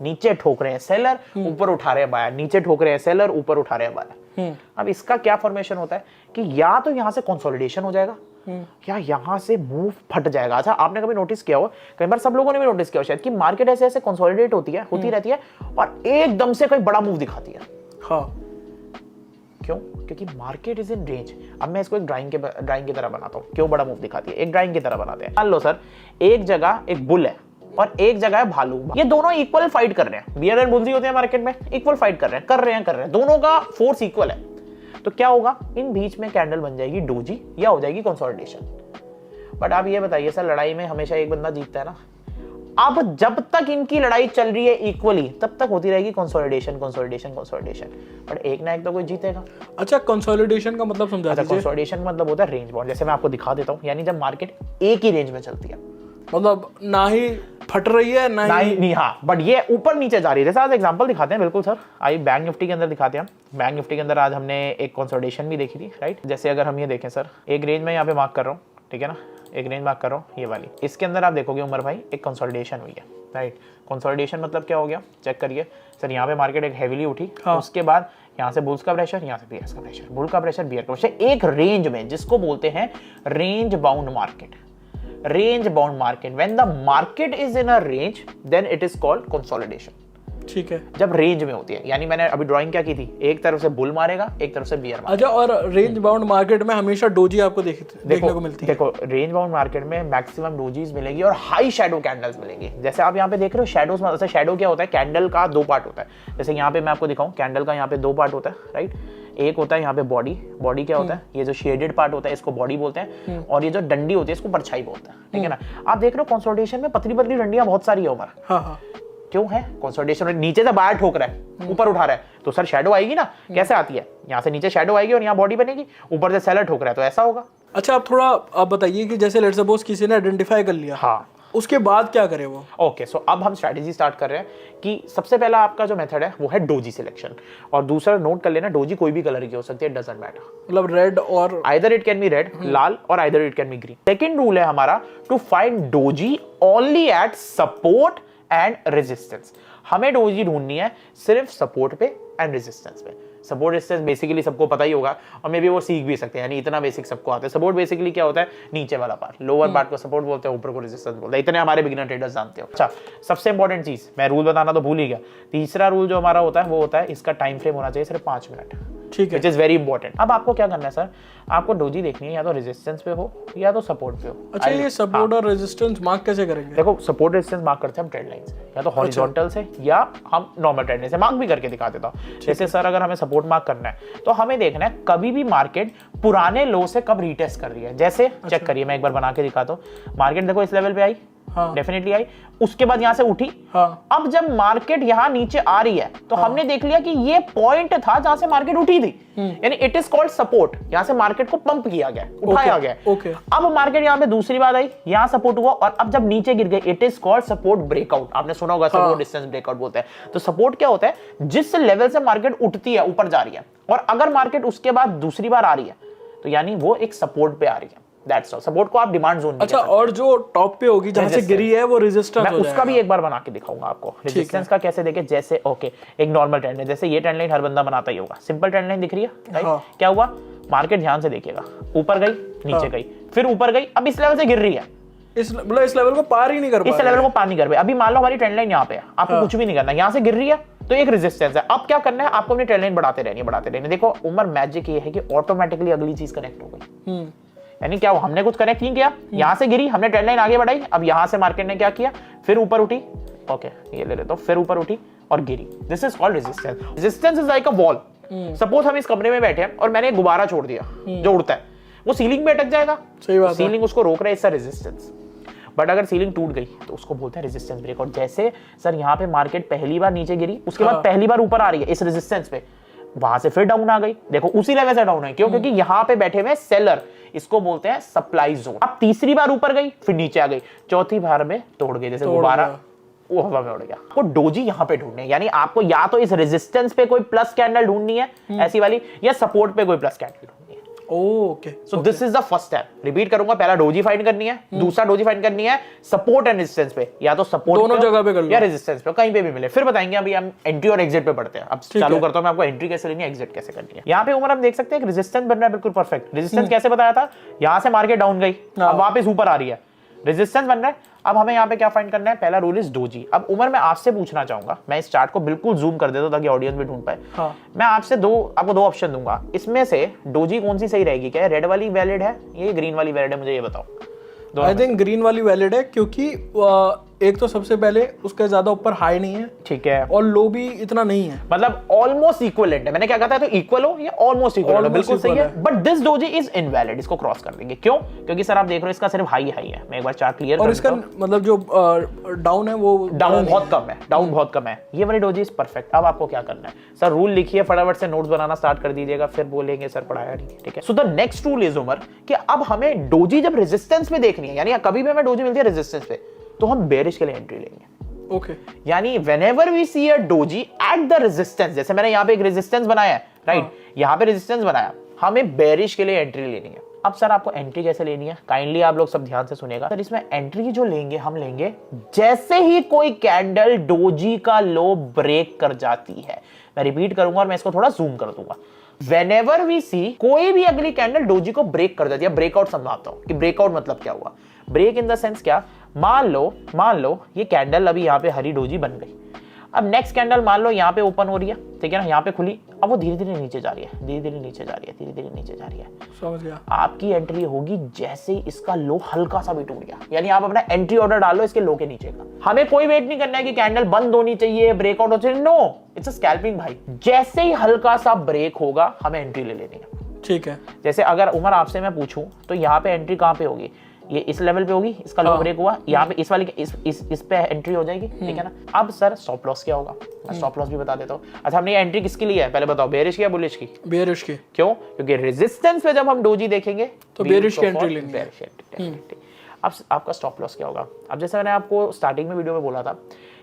नीचे ठोक रहे हैं सेलर, ऊपर उठा रहे हैं बायर, नीचे ठोक रहे हैं सेलर, ऊपर उठा रहे हैं बायर। अब इसका क्या फॉर्मेशन होता है कि या तो यहाँ से कंसोलिडेशन हो जाएगा या यहाँ से मूव फट जाएगा। अच्छा, आपने कभी नोटिस किया हो, कई बार सब लोगों ने भी नोटिस किया हो शायद, कि मार्केट ऐसे ऐसे कंसोलिडेट होती रहती है और एकदम से कोई बड़ा मूव दिखाती है। हाँ, क्यों? क्योंकि मार्केट इज इन रेंज। अब मैं इसको एक ड्राइंग की तरह बनाता हूँ। क्यों बड़ा मूव दिखाती है? एक ड्राइंग की तरह बनाते हैं। मान लो सर, एक जगह एक बुल है और एक जगह है भालू। ये दोनों इक्वल फाइट कर रहे हैं। बियर एंड बुल्स ही होते हैं मार्केट में, इक्वल फाइट कर रहे हैं। दोनों का फोर्स इक्वल है। तो क्या होगा, इन बीच में कैंडल बन जाएगी डोजी या हो जाएगी कंसोलिडेशन। बट आप ये बताइए सर, लड़ाई में हमेशा एक बंदा जीतता है ना। अब जब तक इनकी लड़ाई चल रही है इक्वली, तब तक होती रहेगी कंसोलिडेशन। बट एक ना एक तो कोई जीतेगा। अच्छा, कंसोलिडेशन का मतलब समझा दीजिए। कंसोलिडेशन का मतलब होता है रेंज बाउंड। जैसे मैं आपको दिखा देता हूँ, यानी जब मार्केट एक ही रेंज में चलती है, मतलब ना ही फट रही है ना ही हाँ, बट ये ऊपर नीचे जा रही है। जैसे आज एग्जांपल दिखाते हैं। बिल्कुल सर, आई बैंक निफ्टी के अंदर दिखाते हैं। बैंक निफ्टी के अंदर आज हमने एक कंसोलिडेशन भी देखी थी, राइट। जैसे अगर हम ये देखें सर, एक रेंज में यहाँ पे मार्क कर रहा हूँ, ठीक है ना, एक रेंज मार्क कर रहा हूँ, ये वाली। इसके अंदर आप देखोगे उमर भाई, एक कंसोलिडेशन हुई है, राइट। कंसोलिडेशन मतलब क्या हो गया, चेक करिए सर। यहाँ पे मार्केट एक हेवीली उठी, उसके बाद यहाँ से बुल्स का प्रेशर, यहाँ से बियर्स का प्रेशर, बुल का प्रेशर, बियर का प्रेशर, एक रेंज में, जिसको बोलते हैं range bound market. Range bound market, when the market is in a range, then it is called consolidation. ठीक है, जब रेंज में होती है। यानी मैंने अभी ड्राइंग क्या की थी, एक तरफ से बुल मारेगा, एक तरफ से बियर मारेगा। अच्छा, और रेंज बाउंड मार्केट में हमेशा डोजी आपको देखने को मिलती है। देखो, रेंज बाउंड मार्केट में मैक्सिमम डोजीज मिलेगी और हाई शैडो कैंडल्स मिलेंगी। जैसे आप यहाँ पे देख रहे हो शैडोज, मतलब शैडो क्या होता है, कैंडल का 2 पार्ट होता है। जैसे यहाँ पे मैं आपको दिखाऊं, कैंडल का यहाँ पे 2 पार्ट होता है, राइट। एक होता है यहाँ पे बॉडी क्या होता है, ये जो शेडेड पार्ट होता है इसको बॉडी बोलते हैं, और ये जो डंडी होती है इसको परछाई बोलते हैं, ठीक है ना। आप देख रहे हो कंसोलिडेशन में पतली पतली डंडियां बहुत सारी है उमर। हाँ। क्यों है? कंसोलिडेशन में नीचे से बाहर ठोक रहा है, ऊपर उठा रहा है, तो सर शैडो आएगी ना। कैसे आती है? यहाँ से नीचे शैडो आएगी और यहाँ बॉडी बनेगी, ऊपर से सेलर ठोक रहा है, तो ऐसा होगा। अच्छा, आप थोड़ा आप बताइए कि जैसे लेट्स सपोज किसी ने आइडेंटिफाई कर लिया, हाँ, उसके बाद क्या करे वो? ओके, सो अब हम स्ट्रैटेजी स्टार्ट कर रहे हैं कि सबसे पहला आपका जो मेथड है वो है डोजी सिलेक्शन। और दूसरा नोट कर लेना, डोजी कोई भी कलर की हो सकती है, डजंट मैटर। मतलब रेड और either it can be red, लाल, और either it can be green. Second rule है हमारा, to find doji only at support and resistance. हमें डोजी ढूंढनी है सिर्फ सपोर्ट पे एंड रेजिस्टेंस पे। सपोर्ट रेजिस्टेंस बेसिकली सबको पता ही होगा, और मे बी वो सीख भी सकते हैं, यानी इतना बेसिक सबको आता है। सपोर्ट बेसिकली क्या होता है, नीचे वाला पार्ट, लोअर पार्ट को सपोर्ट बोलते हैं, ऊपर को रेजिस्टेंस बोलते हैं। इतने हमारे बिगिनर ट्रेडर्स जानते हो। अच्छा, सबसे इंपॉर्टेंट चीज, मैं रूल बताना तो भूल ही गया। तीसरा रूल जो हमारा होता है वो होता है, इसका टाइम फ्रेम होना चाहिए सिर्फ 5 मिनट। ठीक है, विच इज वेरी इंपॉर्टेंट। अब आपको क्या करना है सर, आपको डोजी देखनी है या तो रेजिस्टेंस पे हो या तो सपोर्ट पे हो। अच्छा, ये सपोर्ट और रेजिस्टेंस मार्क कैसे करेंगे? देखो, सपोर्ट रेजिस्टेंस मार्क करते हैं हम ट्रेंड लाइन से, या तो हॉरिजॉन्टल से, या हम नॉर्मल ट्रेंड लाइन से। मार्क भी करके दिखा देता हूं। जैसे सर, अगर हमें सपोर्ट मार्क करना है तो हमें देखना है कभी भी मार्केट पुराने लो से कब रीटेस्ट कर रही है। जैसे चेक करिए, मैं एक बार बना के दिखाता हूं। मार्केट देखो इस लेवल पे आई, डेफिनेटली आई, उसके बाद यहां से उठी। अब जब मार्केट यहां नीचे आ रही है तो हमने देख लिया कि ये पॉइंट था जहां से मार्केट उठी थी, यानी इट इज कॉल्ड सपोर्ट। यहां से मार्केट को पंप किया गया, उठाया गया। अब मार्केट यहां पे दूसरी बार आई, यहां सपोर्ट हुआ, और अब जब नीचे गिर गए, it is called support breakout. आपने सुना होगा सपोर्ट डिस्टेंस ब्रेकआउट बोलते हैं। तो सपोर्ट क्या होता है, जिस लेवल से मार्केट उठती है, ऊपर जा रही है, और अगर मार्केट उसके बाद दूसरी बार आ रही है तो यानी वो एक सपोर्ट पे आ रही है। That's all. सपोर्ट को आप डिमांड जोन। अच्छा, और जो टॉप पे होगी जहां से गिरी है वो रेजिस्टेंस हो जाएगा। उसका भी एक बार बना के दिखाऊंगा आपको। रेजिस्टेंस का कैसे देखे, जैसे ओके, एक नॉर्मल ट्रेंड है, जैसे ये ट्रेंड लाइन हर बंदा बनाता ही होगा। सिंपल ट्रेंड लाइन दिख रही है, राइट। क्या हुआ, मार्केट ध्यान से देखिएगा, ऊपर गई, नीचे गई, फिर ऊपर गई, अब इस लेवल से गिर रही है। इस लेवल को पार ही नहीं कर पा रही। इस लेवल को पार नहीं कर पाए। अभी मान लो हमारी ट्रेंड लाइन यहाँ पे है, आपको कुछ भी नहीं करना, यहाँ से गिर रही है तो एक रेजिस्टेंस है। अब क्या करना है, आपको अपनी ट्रेंड लाइन बढ़ाते रहनी है। देखो उमर, मैजिक ये है कि ऑटोमेटिकली अगली चीज कनेक्ट हो गई। यानी क्या, हमने कुछ कनेक्ट नहीं किया, यहां से गिरी, हमने ट्रेंड लाइन आगे बढ़ाई, अब यहां से मार्केट ने क्या किया, फिर ऊपर उठी, ओके ये ले लेता हूं, फिर ऊपर उठी और गिरी। This is called resistance. Resistance is like a wall. Suppose हम इस कमरे में बैठे हैं और मैंने एक गुब्बारा छोड़ दिया जो उड़ता है, वो सीलिंग में अटक जाएगा। सही बात है, सीलिंग उसको रोक रहा है, इसका रेजिस्टेंस। बट अगर सीलिंग टूट गई तो उसको बोलते हैं रेजिस्टेंस ब्रेकआउट। जैसे सर यहाँ पे मार्केट पहली बार नीचे गिरी, उसके बाद पहली बार ऊपर आ रही है इस रेजिस्टेंस पे, वहां से फिर डाउन आ गई, देखो उसी लेवल से डाउन है। क्यों? क्योंकि यहाँ पे बैठे हुए सेलर, इसको बोलते हैं सप्लाई जोन। अब तीसरी बार ऊपर गई, फिर नीचे आ गई, चौथी बार में तोड़ गई, जैसे गुब्बारा वो हवा में उड़ गया। आपको डोजी यहाँ पे ढूंढनी है, यानी आपको या तो इस रेजिस्टेंस पे कोई प्लस कैंडल ढूंढनी है ऐसी वाली, या सपोर्ट पे कोई प्लस कैंडल ढूंढनी है। Okay, so this is the first step. Repeat करूंगा, पहला डोजी फाइंड करनी है, दूसरा डोजी फाइंड करनी है सपोर्ट एंड रेजिस्टेंस पे, या तो सपोर्ट दोनों जगह पे कर लो या रेजिस्टेंस पे, कहीं पे भी मिले। फिर बताएंगे, अभी हम एंट्री और एग्जिट पे पढ़ते हैं। अब चालू करता हूं मैं आपको एंट्री कैसे लेनी है, एग्जिट कैसे करनी है। यहाँ पे उमर हम देख सकते हैं रेजिस्टेंस बन रहा है बिल्कुल परफेक्ट। रेजिस्टेंस कैसे बताया था, यहां से मार्केट डाउन गई, अब वापस ऊपर आ रही है, रेजिस्टेंस बन रहा है। अब हमें यहाँ पे क्या फाइंड करना है, पहला रूल इज डोजी। अब उमर मैं आपसे पूछना चाहूंगा, मैं इस चार्ट को बिल्कुल जूम कर देता हूं ताकि ऑडियंस भी ढूंढ पाए। मैं आपसे आपको दो ऑप्शन दूंगा, इसमें से डोजी कौन सी सही रहेगी? क्या रेड वाली वैलिड है, ये ग्रीन वाली वैलिड है? मुझे ये बताओ। आई थिंक ग्रीन वाली वैलिड है, क्योंकि एक तो सबसे पहले उसका ज्यादा ऊपर हाई नहीं है, ठीक है, और लो भी इतना नहीं है, मतलब ऑलमोस्ट इक्विवेलेंट है। मैंने क्या कहा था, तो इक्वल हो या ऑलमोस्ट इक्वल हो, बिल्कुल सही है। But this doji is invalid, इसको क्रॉस कर देंगे। क्यों? क्योंकि सर आप देख रहे हो इसका सिर्फ हाई है। मैं एक बार चार्ट क्लियर और इसका मतलब जो डाउन है वो डाउन बहुत कम है, डाउन बहुत कम है। ये वाली डोजी इज परफेक्ट। अब आपको क्या करना है सर, रूल लिखिए, फटाफट से नोट्स बनाना स्टार्ट कर दीजिएगा, फिर बोलेंगे सर पढ़ाया नहीं, ठीक है। So the next rule is उमर कि अब हमें डोजी जब रेजिस्टेंस पे देखनी है, यानी कभी भी हमें डोजी मिलती है रेजिस्टेंस पे, तो हम बेरिश के लिए एंट्री लेंगे। ओके, यानी whenever we see a doji at the resistance, जैसे मैंने यहाँ पे एक रेजिस्टेंस बनाया है, राइट, यहाँ पे रेजिस्टेंस बनाया, हमें बेरिश के लिए एंट्री लेनी है। अब सर आपको एंट्री कैसे लेनी है, काइंडली आप लोग सब ध्यान से सुनेगा सर। इसमें एंट्री जो लेंगे, हम लेंगे जैसे ही कोई कैंडल डोजी का लो ब्रेक कर जाती है। मैं रिपीट करूंगा और मैं इसको थोड़ा जूम कर दूंगा। Whenever we see कोई भी अगली कैंडल डोजी को ब्रेक कर देती है, ब्रेकआउट समझाता हूं कि ब्रेकआउट मतलब क्या हुआ। ब्रेक इन द सेंस क्या, मान लो ये कैंडल अभी यहाँ पे हरी डोजी बन गई, अब नेक्स्ट कैंडल मान लो यहाँ पे ओपन हो रही है, ठीक है ना, यहाँ पे खुली, अब वो धीरे धीरे नीचे जा रही है, धीरे धीरे नीचे जा रही है, धीरे धीरे नीचे जा रही है। समझ गया। आपकी एंट्री होगी जैसे ही इसका लो हल्का सा भी टूट गया, यानी आप अपना एंट्री ऑर्डर डालो इसके लो के नीचे का। हमें कोई वेट नहीं करना है कि कैंडल बंद होनी चाहिए, ब्रेकआउट हो चाहिए, नो, इट्स अ स्कैल्पिंग भाई। जैसे ही हल्का सा ब्रेक होगा हमें एंट्री ले लेनी है, ठीक है। जैसे अगर उमर आपसे मैं पूछूं तो यहाँ पे एंट्री कहाँ पे होगी, ये इस लेवल पे होगी, इसका लो ब्रेक हुआ, यहाँ पे इस वाली इस पे एंट्री हो जाएगी, ठीक है ना। अब सर स्टॉप लॉस क्या होगा, मैं स्टॉप लॉस भी बता देता हूँ। अच्छा, हमने ये एंट्री किसकी ली है पहले बताओ, बेरिश की या बुलिश की? बेरिश की। क्यों? क्योंकि रेजिस्टेंस पे जब हम डोजी देखेंगे तो बेरिश की एंट्री लेंगे। अब आपका स्टॉप लॉस क्या होगा? अब जैसे मैंने आपको स्टार्टिंग में वीडियो में बोला था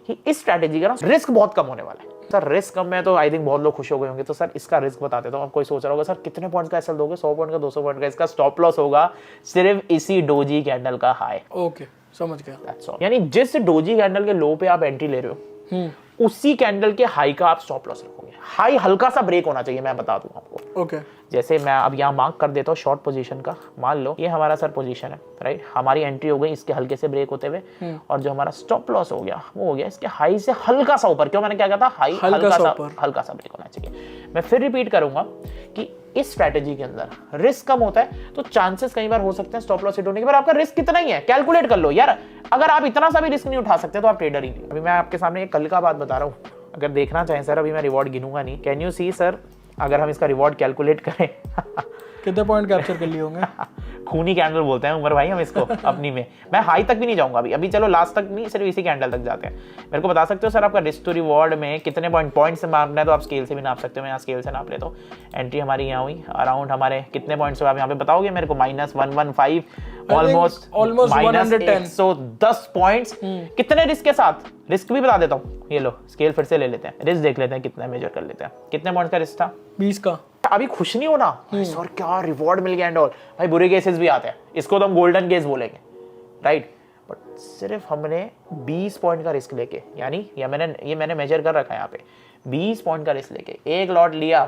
कि इस स्ट्रैटेजी का ना रिस्क बहुत कम होने वाला है। सर रिस्क कम है तो आई थिंक बहुत लोग खुश हो गए होंगे, तो सर इसका रिस्क बता देता हूँ। अब कोई सोच रहा होगा सर कितने पॉइंट्स का एसएल दोगे, 100 पॉइंट का, 200 पॉइंट का? इसका स्टॉप लॉस होगा सिर्फ इसी डोजी कैंडल का हाई। ओके, समझ गया। यानी जिस डोजी कैंडल के लो पे आप एंट्री ले रहे हो, उसी कैंडल के हाई का आप स्टॉप लॉस रखोगे। हाई हल्का सा ब्रेक होना चाहिए, मैं बता दूं आपको। ओके, जैसे मैं अब यहाँ मार्क कर देता हूँ शॉर्ट पोजीशन का, मान लो ये हमारा सर पोजीशन है, राइट, हमारी एंट्री हो गई इसके हल्के से ब्रेक होते हुए, और जो हमारा स्टॉप लॉस हो गया वो हो गया इसके हाई से हल्का सा ऊपर। क्यों? मैंने क्या कहा था, हाई हल्का सा ब्रेक होना चाहिए। मैं फिर रिपीट करूंगा कि इस स्ट्रैटेजी के अंदर रिस्क कम होता है, तो चांसेस कई बार हो सकते हैं स्टॉप लॉस हिट होने के, पर आपका रिस्क कितना ही है कैलकुलेट कर लो यार। अगर आप इतना सा भी रिस्क नहीं उठा सकते तो आप ट्रेडर ही नहीं। अभी मैं आपके सामने एक कल का बात बता रहा हूँ, अगर देखना चाहें सर, अभी मैं रिवॉर्ड गिनूंगा नहीं, कैन यू सी सर, अगर हम इसका रिवॉर्ड कैलकुलेट करें कितने पॉइंट कैप्चर कर लिए होंगे? खूनी कैंडल बोलते हैं उमर भाई हम इसको अपनी में। मैं हाई तक भी नहीं जाऊंगा अभी चलो लास्ट तक नहीं, सिर्फ इसी कैंडल तक जाते हैं। मेरे को बता सकते हो सर आपका रिस्क टू रिवॉर्ड में कितने पॉइंट से मापना है? तो आप स्केल से भी नाप सकते हो, मैं यहाँ स्केल से नाप लेता हूँ। एंट्री हमारी यहाँ हुई अराउंड हमारे कितने पॉइंट्स हो आप यहाँ पे बताओगे मेरे को? -115, ऑलमोस्ट -110 पॉइंट्स। कितने रिस्क के साथ? रिस्क भी बता देता हूँ, ये लो स्केल फिर से ले लेते हैं, रिस्क देख लेते हैं कितना मेजर कर लेते हैं। कितने पॉइंट का रिस्क था? 20 का। अभी खुश नहीं होना सर क्या रिवॉर्ड मिल गया एंड ऑल, भाई बुरे केसेस भी आते हैं, इसको तो हम गोल्डन केस बोलेंगे, राइट। बट सिर्फ हमने 20 पॉइंट का रिस्क लेके, यानी ये मैंने मेजर कर रखा है यहाँ पे, 20 पॉइंट का रिस्क लेके एक लॉट लिया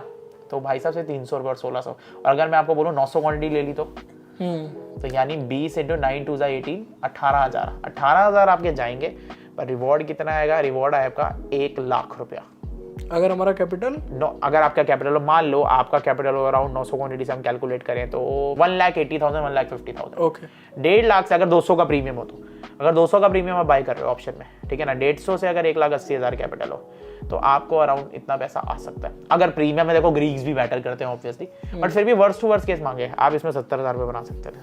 तो भाई साहब से 300 रुपये और 1600। और अगर मैं आपको बोलूँ 900 क्वांटिटी ले ली तो यानी 20 × 9 × 18 18,000 आपके जाएंगे। पर रिवॉर्ड कितना आएगा? रिवॉर्ड आएगा 1 लाख रुपया। अगर हमारा कैपिटल अगर आपका कैपिटल मान लो आपका कैपिटल अराउंड 900 क्वांटिटी से हम कैलकुलेट करें तो 1,80,000 1,50,000। ओके, 1.5 लाख से अगर 200 का प्रीमियम हो, तो अगर 200 का प्रीमियम आप बाय कर रहे हो ऑप्शन में, ठीक है ना, 150 से अगर 1,80,000 कैपिटल हो तो आपको अराउंड इतना पैसा आ सकता है। अगर प्रीमियम में देखो ग्रीक्स भी मैटर करते हैं ऑब्वियसली, बट फिर भी वर्स्ट टू वर्स्ट केस मांगे आप इसमें 70,000 रुपये बना सकते थे।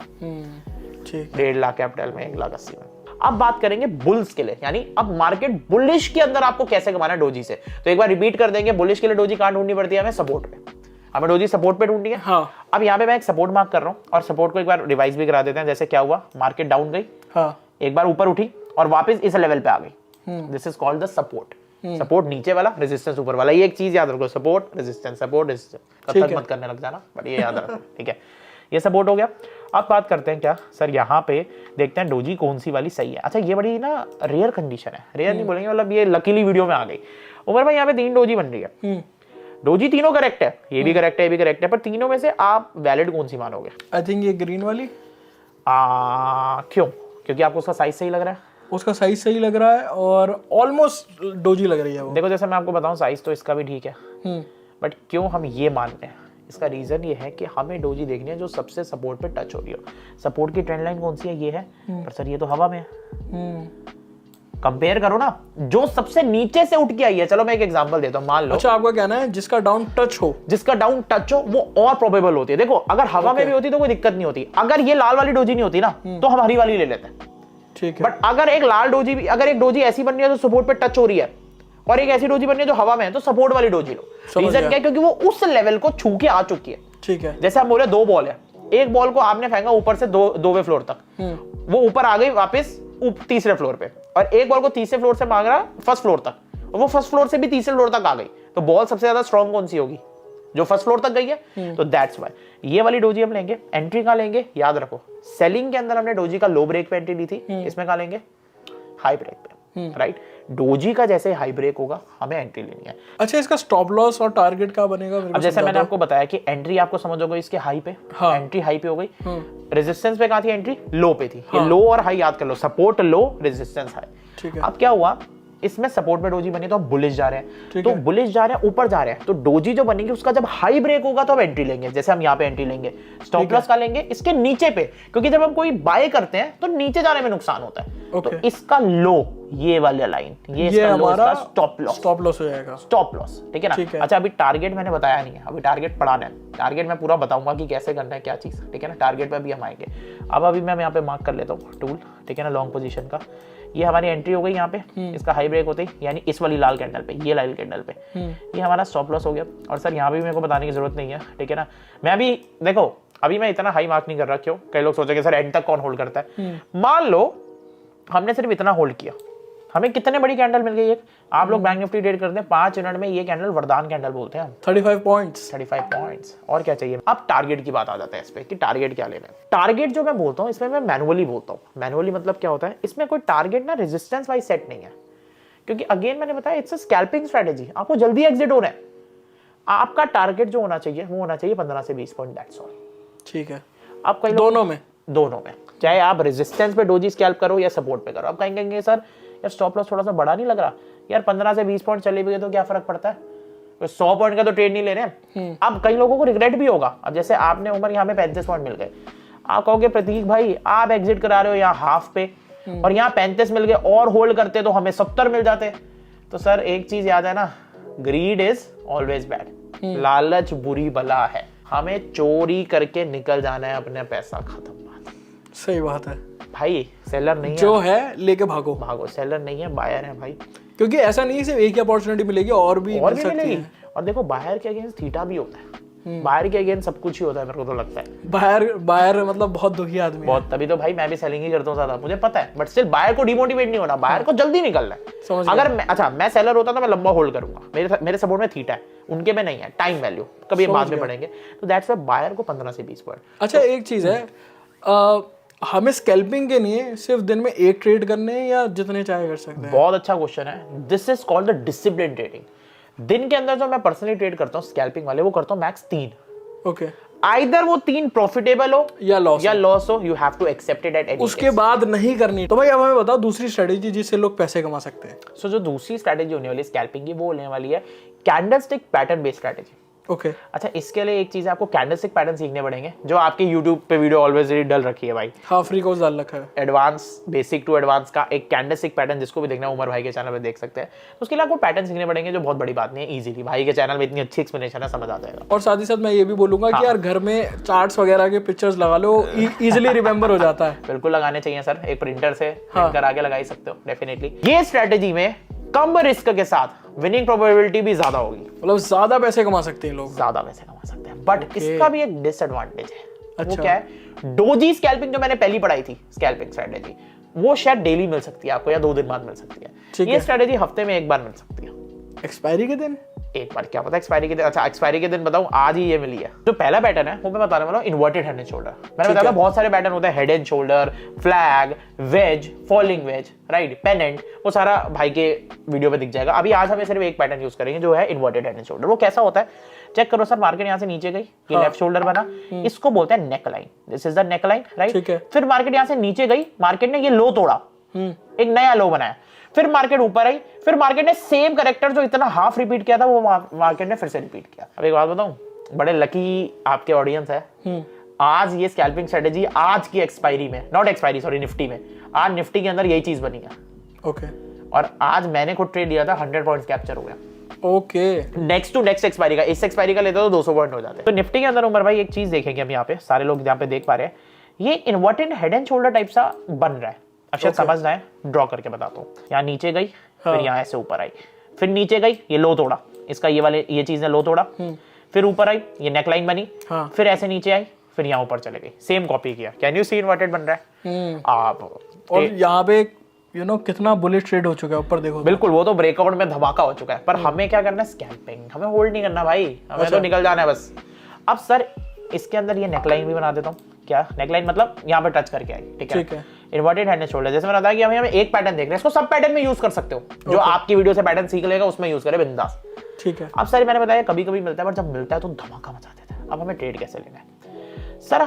1.5 लाख कैपिटल में 1,80,000 में। अब बात करेंगे बुल्स के लिए, यानी अब मार्केट बुलिश के अंदर आपको कैसे कमाना है डोजी से। तो एक बार रिपीट कर देंगे, बुलिश के लिए डोजी कहां ढूंढनी पड़ती है हमें, सपोर्ट पे। हमें डोजी सपोर्ट पे ढूंढनी है। हाँ। अब यहाँ पे मैं एक सपोर्ट मार्क कर रहा हूँ और सपोर्ट को एक बार रिवाइज भी करा देते हैं। जैसे क्या हुआ, मार्केट डाउन गई, हाँ, एक बार ऊपर उठी और वापस इस लेवल पे आ गई। This is called the support. Support नीचे वाला, रेजिस्टेंस ऊपर वाला। ये एक चीज याद रखो, सपोर्ट रेजिस्टेंस, सपोर्ट रेजिस्टेंस। कब तक मत करने लग जाना, बट ये याद रखो, ठीक है। ये सपोर्ट हो गया। अब बात करते हैं क्या सर, यहाँ पे देखते हैं डोजी कौन सी वाली सही है। अच्छा, ये बड़ी ना रेयर कंडीशन है, रेयर नहीं बोलेंगे, मतलब ये लकीली वीडियो में आ गई। उमर भाई यहाँ पे 3 डोजी बन रही है, डोजी तीनों करेक्ट है, ये भी करेक्ट है, ये भी करेक्ट है, पर तीनों में से आप वैलिड कौन सी मानोगे? आई थिंक ये ग्रीन वाली। क्यों? क्योंकि आपको उसका साइज सही लग रहा है, उसका साइज सही लग रहा है और ऑलमोस्ट डोजी लग रही है वो। देखो जैसे मैं आपको बताऊं, साइज तो इसका भी ठीक है, बट क्यों हम ये मानते हैं, इसका रीजन ये है कि हमें डोजी देखनी है जो सबसे सपोर्ट पे टच हो रही हो। सपोर्ट की ट्रेंड लाइन कौन सी है, ये है, पर सर ये तो हवा में है। कंपेयर करो ना, जो सबसे नीचे से उठ के आई है। चलो मैं एक एग्जांपल देता हूं, मान लो। अच्छा, आपका कहना है जिसका डाउन टच हो, जिसका डाउन टच हो वो और प्रोबेबल होती है। देखो अगर हवा में भी होती तो कोई दिक्कत नहीं होती, अगर ये लाल वाली डोजी नहीं होती ना तो हम हरी वाली ले लेते हैं, ठीक है। बट अगर एक लाल डोजी भी, अगर एक डोजी ऐसी बन रही है जो सपोर्ट पे टच हो रही है और एक ऐसी डोजी बन रही है जो हवा में है, तो सपोर्ट वाली डोजी लो। रीजन क्या है? क्योंकि वो उस लेवल को छू के आ चुकी है, ठीक है। जैसे हम बोले 2 बॉल है, एक बॉल को आपने फेंका ऊपर से 2वें फ्लोर तक, वो ऊपर आ गई वापस तीसरे फ्लोर पे, और एक बॉल को तीसरे फ्लोर से मांग रहा फर्स्ट फ्लोर तक, और वो फर्स्ट फ्लोर से भी तीसरे फ्लोर तक आ गई, तो बॉल सबसे ज्यादा स्ट्रॉन्ग कौन सी होगी? जो फर्स्ट फ्लोर तक गई है। तो दैट्स व्हाई ये वाली डोजी हम लेंगे। एंट्री कहां लेंगे, याद रखो, सेलिंग के अंदर हमने डोजी का लो ब्रेक पे एंट्री ली थी, इसमें कहां लेंगे, हाई ब्रेक पे, राइट। डोजी का जैसे हाई ब्रेक होगा हमें एंट्री लेनी है। अच्छा, इसका स्टॉप लॉस और टारगेट क्या बनेगा? अब जैसे मैंने आपको बताया कि एंट्री आपको समझोगे इसके हाई पे, हाँ। एंट्री हाई पे हो गई, रेजिस्टेंस पे कहां थी एंट्री, लो पे थी। हाँ। ये लो और हाई याद कर लो, सपोर्ट लो, रेजिस्टेंस हाई, ठीक है। अब क्या हुआ, इसमें सपोर्ट में डोजी बनी तो हम बुलिश जा रहे हैं, तो बुलिश जा रहे हैं, ऊपर जा रहे हैं, तो डोजी जो बनेगी उसका जब हाई ब्रेक होगा तो हम एंट्री लेंगे। जैसे हम यहाँ पे एंट्री लेंगे, स्टॉप लॉस का लेंगे इसके नीचे पे, क्योंकि जब हम कोई बाय करते हैं तो नीचे जाने में नुकसान होता है। तो इसका लो, ये वाला लाइन, ये हमारा स्टॉप लॉस हो जाएगा, स्टॉप लॉस, ठीक है ना। अच्छा, अभी टारगेट मैंने बताया नहीं है, अभी टारगेट पढ़ाना है, टारगेट मैं पूरा बताऊंगा कि कैसे करना है, क्या चीज, ठीक है ना। टारगेट पे भी हम आएंगे। अब अभी मैं यहाँ पे मार्क कर लेता हूँ टूल, ठीक है ना, लॉन्ग पोजीशन का। ये हमारी एंट्री हो गई यहाँ पे, इसका हाई ब्रेक होते ही, यानी इस वाली लाल कैंडल पे, ये लाल कैंडल पे, ये हमारा स्टॉप लॉस हो गया। और सर यहाँ भी मेरे को बताने की जरूरत नहीं है, ठीक है ना। मैं अभी देखो, अभी मैं इतना हाई मार्क नहीं कर रहा, क्यों? कई लोग सोचेंगे सर एंड तक कौन होल्ड करता है। मान लो हमने सिर्फ इतना होल्ड किया, हमें कितने बड़ी कैंडल मिल गई? एक आप लोग बैंक निफ्टी ट्रेड करते हैं 5 मिनट में, ये कैंडल वरदान कैंडल बोलते हैं हम। 35 पॉइंट्स, और क्या चाहिए? अब टारगेट की बात आ जाता है इस पे कि टारगेट क्या लेना है। टारगेट जो मैं बोलता हूँ इसमें मैं मैनुअली बोलता हूँ। मैनुअली मतलब क्या होता है, इसमें कोई टारगेट ना रेजिस्टेंस वाइज सेट नहीं है, क्योंकि अगेन मैंने बताया इट्स अ स्कैल्पिंग स्ट्रेटेजी, आपको जल्दी एग्जिट होना है। आपका टारगेट जो होना चाहिए वो होना चाहिए 15 से 20 पॉइंट, दैट्स ऑल, ठीक है। आप कहीं दोनों में चाहे आप रेजिस्टेंस पे डोजी स्कैल्प करो या सपोर्ट पे करो, आप कहेंगे सर यार स्टॉप लॉस थोड़ा सा बड़ा नहीं लग रहा, यार 15 से 20 पॉइंट चले भी गए तो क्या फर्क पड़ता है, तो 100 पॉइंट का तो ट्रेड नहीं ले रहे हैं। अब कई लोगों को रिग्रेट भी होगा। अब जैसे आपने उमर यहाँ पे 35 पॉइंट मिल गए, आप कहोगे प्रतीक भाई आप एग्जिट करा रहे हो यहाँ हाफ पे, और यहाँ 35 मिल गए, और होल्ड करते तो हमें 70 मिल जाते। तो सर एक चीज याद है ना, ग्रीड इज ऑलवेज बैड, लालच बुरी बला है, हमें चोरी करके निकल जाना है, अपने पैसा खत्म। सही बात है भाई, सेलर नहीं जो है लेके भागो, सेलर नहीं है, बायर है भाई, क्योंकि ऐसा नहीं है सिर्फ एक ही अपॉर्चुनिटी मिलेगी, और भी मिलेगी। और देखो बायर के अगेंस्ट थीटा भी होता है, बायर के अगेंस्ट सब कुछ ही होता है, मेरे को तो लगता है। बायर मतलब बहुत दुखी आदमी बहुत, तभी तो भाई मैं भी सेलिंग ही करता हूँ ज्यादा, मुझे पता है, बट स्टिल बायर को डिमोटिवेट नहीं होना, बायर को जल्दी निकलना है। अगर मैं सेलर होता तो मैं लंबा होल्ड करूंगा, मेरे सपोर्ट में थीटा है, उनके में नहीं है, टाइम वैल्यू, कभी बाद में पढ़ेंगे। तो दैट्स व्हाई बायर को 15 से 20 पॉइंट। अच्छा, एक चीज है, हमें स्कैल्पिंग के लिए सिर्फ दिन में एक ट्रेड करने हैं या जितने चाहे कर सकते हैं? बहुत अच्छा क्वेश्चन है। This is called the discipline trading. दिन के अंदर जो मैं पर्सनली ट्रेड करता हूँ स्कैल्पिंग वाले, वो करता हूँ मैक्स 3। ओके, आइदर वो 3 प्रॉफिटेबल हो या लॉस हो, you have to accept it at any, उसके बाद नहीं करनी। तो भाई अब हमें बताओ दूसरी स्ट्रेटेजी जिससे लोग पैसे कमा सकते हैं। सो जो दूसरी स्ट्रेटेजी होने वाली है स्कैल्पिंग की, वो होने वाली है candlestick pattern based strategy. Okay अच्छा, इसके लिए एक चीज है, आपको कैंडलस्टिक पैटर्न सीखने पड़ेंगे, जो आपके YouTube पे वीडियो ऑलवेज डल रखी है भाई। हाँ, फ्री कोर्स डाल रखा है, एडवांस, बेसिक टू एडवांस का एक कैंडलस्टिक पैटर्न, जिसको भी देखना है उमर भाई के चैनल पे देख सकते हैं। तो उसके लिए आपको पैटर्न सीखने पड़ेंगे, जो बहुत बड़ी बात नहीं है, इजीली भाई के चैनल में इतनी अच्छी एक्सप्लेनेशन है, समझ आ जाएगा। और साथ ही साथ मैं ये भी बोलूंगा कि यार घर में चार्ट्स वगैरह के पिक्चर्स लगा लो, इजीली रिमेंबर हो जाता है। बिल्कुल लगाने चाहिए सर, एक प्रिंटर से प्रिंट करा के लगा ही सकते हो डेफिनेटली। ये स्ट्रेटेजी में कम रिस्क के साथ विनिंग प्रोबेबिलिटी भी ज्यादा होगी, मतलब ज्यादा पैसे कमा सकते हैं लोग, ज्यादा पैसे कमा सकते हैं। बट इसका भी एक डिसएडवांटेज है। वो क्या है? डोजी स्कैल्पिंग जो मैंने पहली पढ़ाई थी, स्कैल्पिंग स्ट्रेटेजी, वो शायद डेली मिल सकती है आपको, या 2 दिन बाद मिल सकती है। ये स्ट्रेटेजी हफ्ते में एक बार मिल सकती है। एक्सपायरी के दिन एक बार, क्या पता एक्सपायरी के दिन। अच्छा, एक्सपायरी के दिन बताऊं, आज ही ये मिली है। जो पहला पैटर्न है वो मैं बताने वाला हूं, इन्वर्टेड हेड एंड शोल्डर। मैंने बताया था बहुत सारे पैटर्न होते हैं, head and shoulder, flag, wedge, falling wedge, right, pennant, वो सारा भाई के वीडियो में दिख जाएगा। अभी आज हमें सिर्फ एक पैटर्न यूज करेंगे, जो है इन्वर्टेड हेड एंड शोल्डर। वो कैसा होता है, चेक करो सर, मार्केट यहाँ से नीचे गई, ये लेफ्ट शोल्डर बना, इसको बोलते हैं neck line, this is the neck line, right. फिर मार्केट यहाँ से नीचे गई, मार्केट ने ये लो तोड़ा, एक नया लो बनाया, फिर मार्केट ऊपर आई, फिर मार्केट ने सेम करेक्टर जो इतना हाफ रिपीट किया था, वो मार्केट ने फिर से रिपीट किया। अब एक बात बताऊं, बड़े लकी आपके ऑडियंस है, आज ये स्कैल्पिंग स्ट्रेटेजी आज की एक्सपायरी में, नॉट एक्सपायरी सॉरी, निफ्टी में, आज निफ्टी के अंदर यही चीज बनी है। ओके, और आज मैंने खुद ट्रेड लिया था, 100 पॉइंट्स कैप्चर हो गया। Okay, next to next expiry का, इस एक्सपायरी का लेते तो 200 पॉइंट हो जाते। तो निफ्टी के अंदर उमर भाई एक चीज देखेंगे हम, यहाँ पे सारे लोग यहाँ पे देख पा रहे हैं, ये inverted head and shoulder type सा बन रहा है। अब शायद समझना है, ड्रॉ करके बताता हूँ। यहाँ नीचे गई, फिर यहाँ से ऊपर आई, फिर नीचे गई, ये लो तोड़ा, इसका ये चीज ने लो तोड़ा, फिर ऊपर आई, ये नेकलाइन बनी, फिर ऐसे नीचे आई, फिर यहाँ ऊपर चले गई, सेम कॉपी किया। कैन यू सी इन्वर्टेड बन रहा है आप? और यहाँ पे कितना बुलिश ट्रेड हो चुका है, ऊपर देखो। बिल्कुल, वो तो ब्रेकआउट में धमाका हो चुका है, पर हमें क्या करना है, स्कैल्पिंग, हमें होल्ड नहीं करना भाई, हमें तो निकल जाना है बस। अब सर इसके अंदर ये नेकलाइन भी बना देता हूँ। क्या नेकलाइन मतलब? यहाँ पे टच करके आई, ठीक है। इन्वर्टेड हेड एंड शोल्डर, जैसे मैंने बताया कि हमें एक पैटर्न देख रहे हैं, इसको सब पैटर्न में यूज कर सकते हो, जो आपकी वीडियो से पैटर्न सीख लेगा उसमें यूज करे बिंदास, ठीक है। अब सर मैंने बताया कभी कभी मिलता है, पर जब मिलता है तो धमाका मचा देता है। अब हमें ट्रेड कैसे लेना है सर?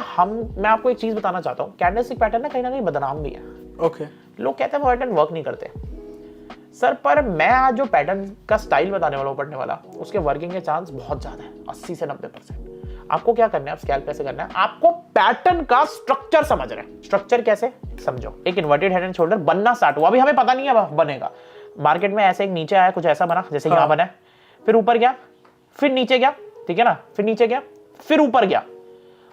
मैं आपको एक चीज बताना चाहता हूँ, कैंडलस्टिक पैटर्न ना कहीं बदनाम भी है। ओके, लोग कहते हैं वो पैटर्न वर्क नहीं करते सर, पर मैं आज जो पैटर्न का स्टाइल बताने वाला हूँ पढ़ने वाला, उसके वर्किंग के चांस बहुत ज्यादा है, 80 से 90%। आपको क्या करना है, आप स्कैल्प कैसे करना है, आपको पैटर्न का स्ट्रक्चर समझ रहे हैं। स्ट्रक्चर कैसे समझो, एक इन्वर्टेड हेड एंड शोल्डर बनना स्टार्ट हुआ, अभी हमें पता नहीं है बनेगा, मार्केट में ऐसे एक नीचे आया, कुछ ऐसा बना जैसे यहाँ बना है, फिर ऊपर गया, फिर नीचे गया, ठीक है ना, फिर नीचे गया, फिर ऊपर गया।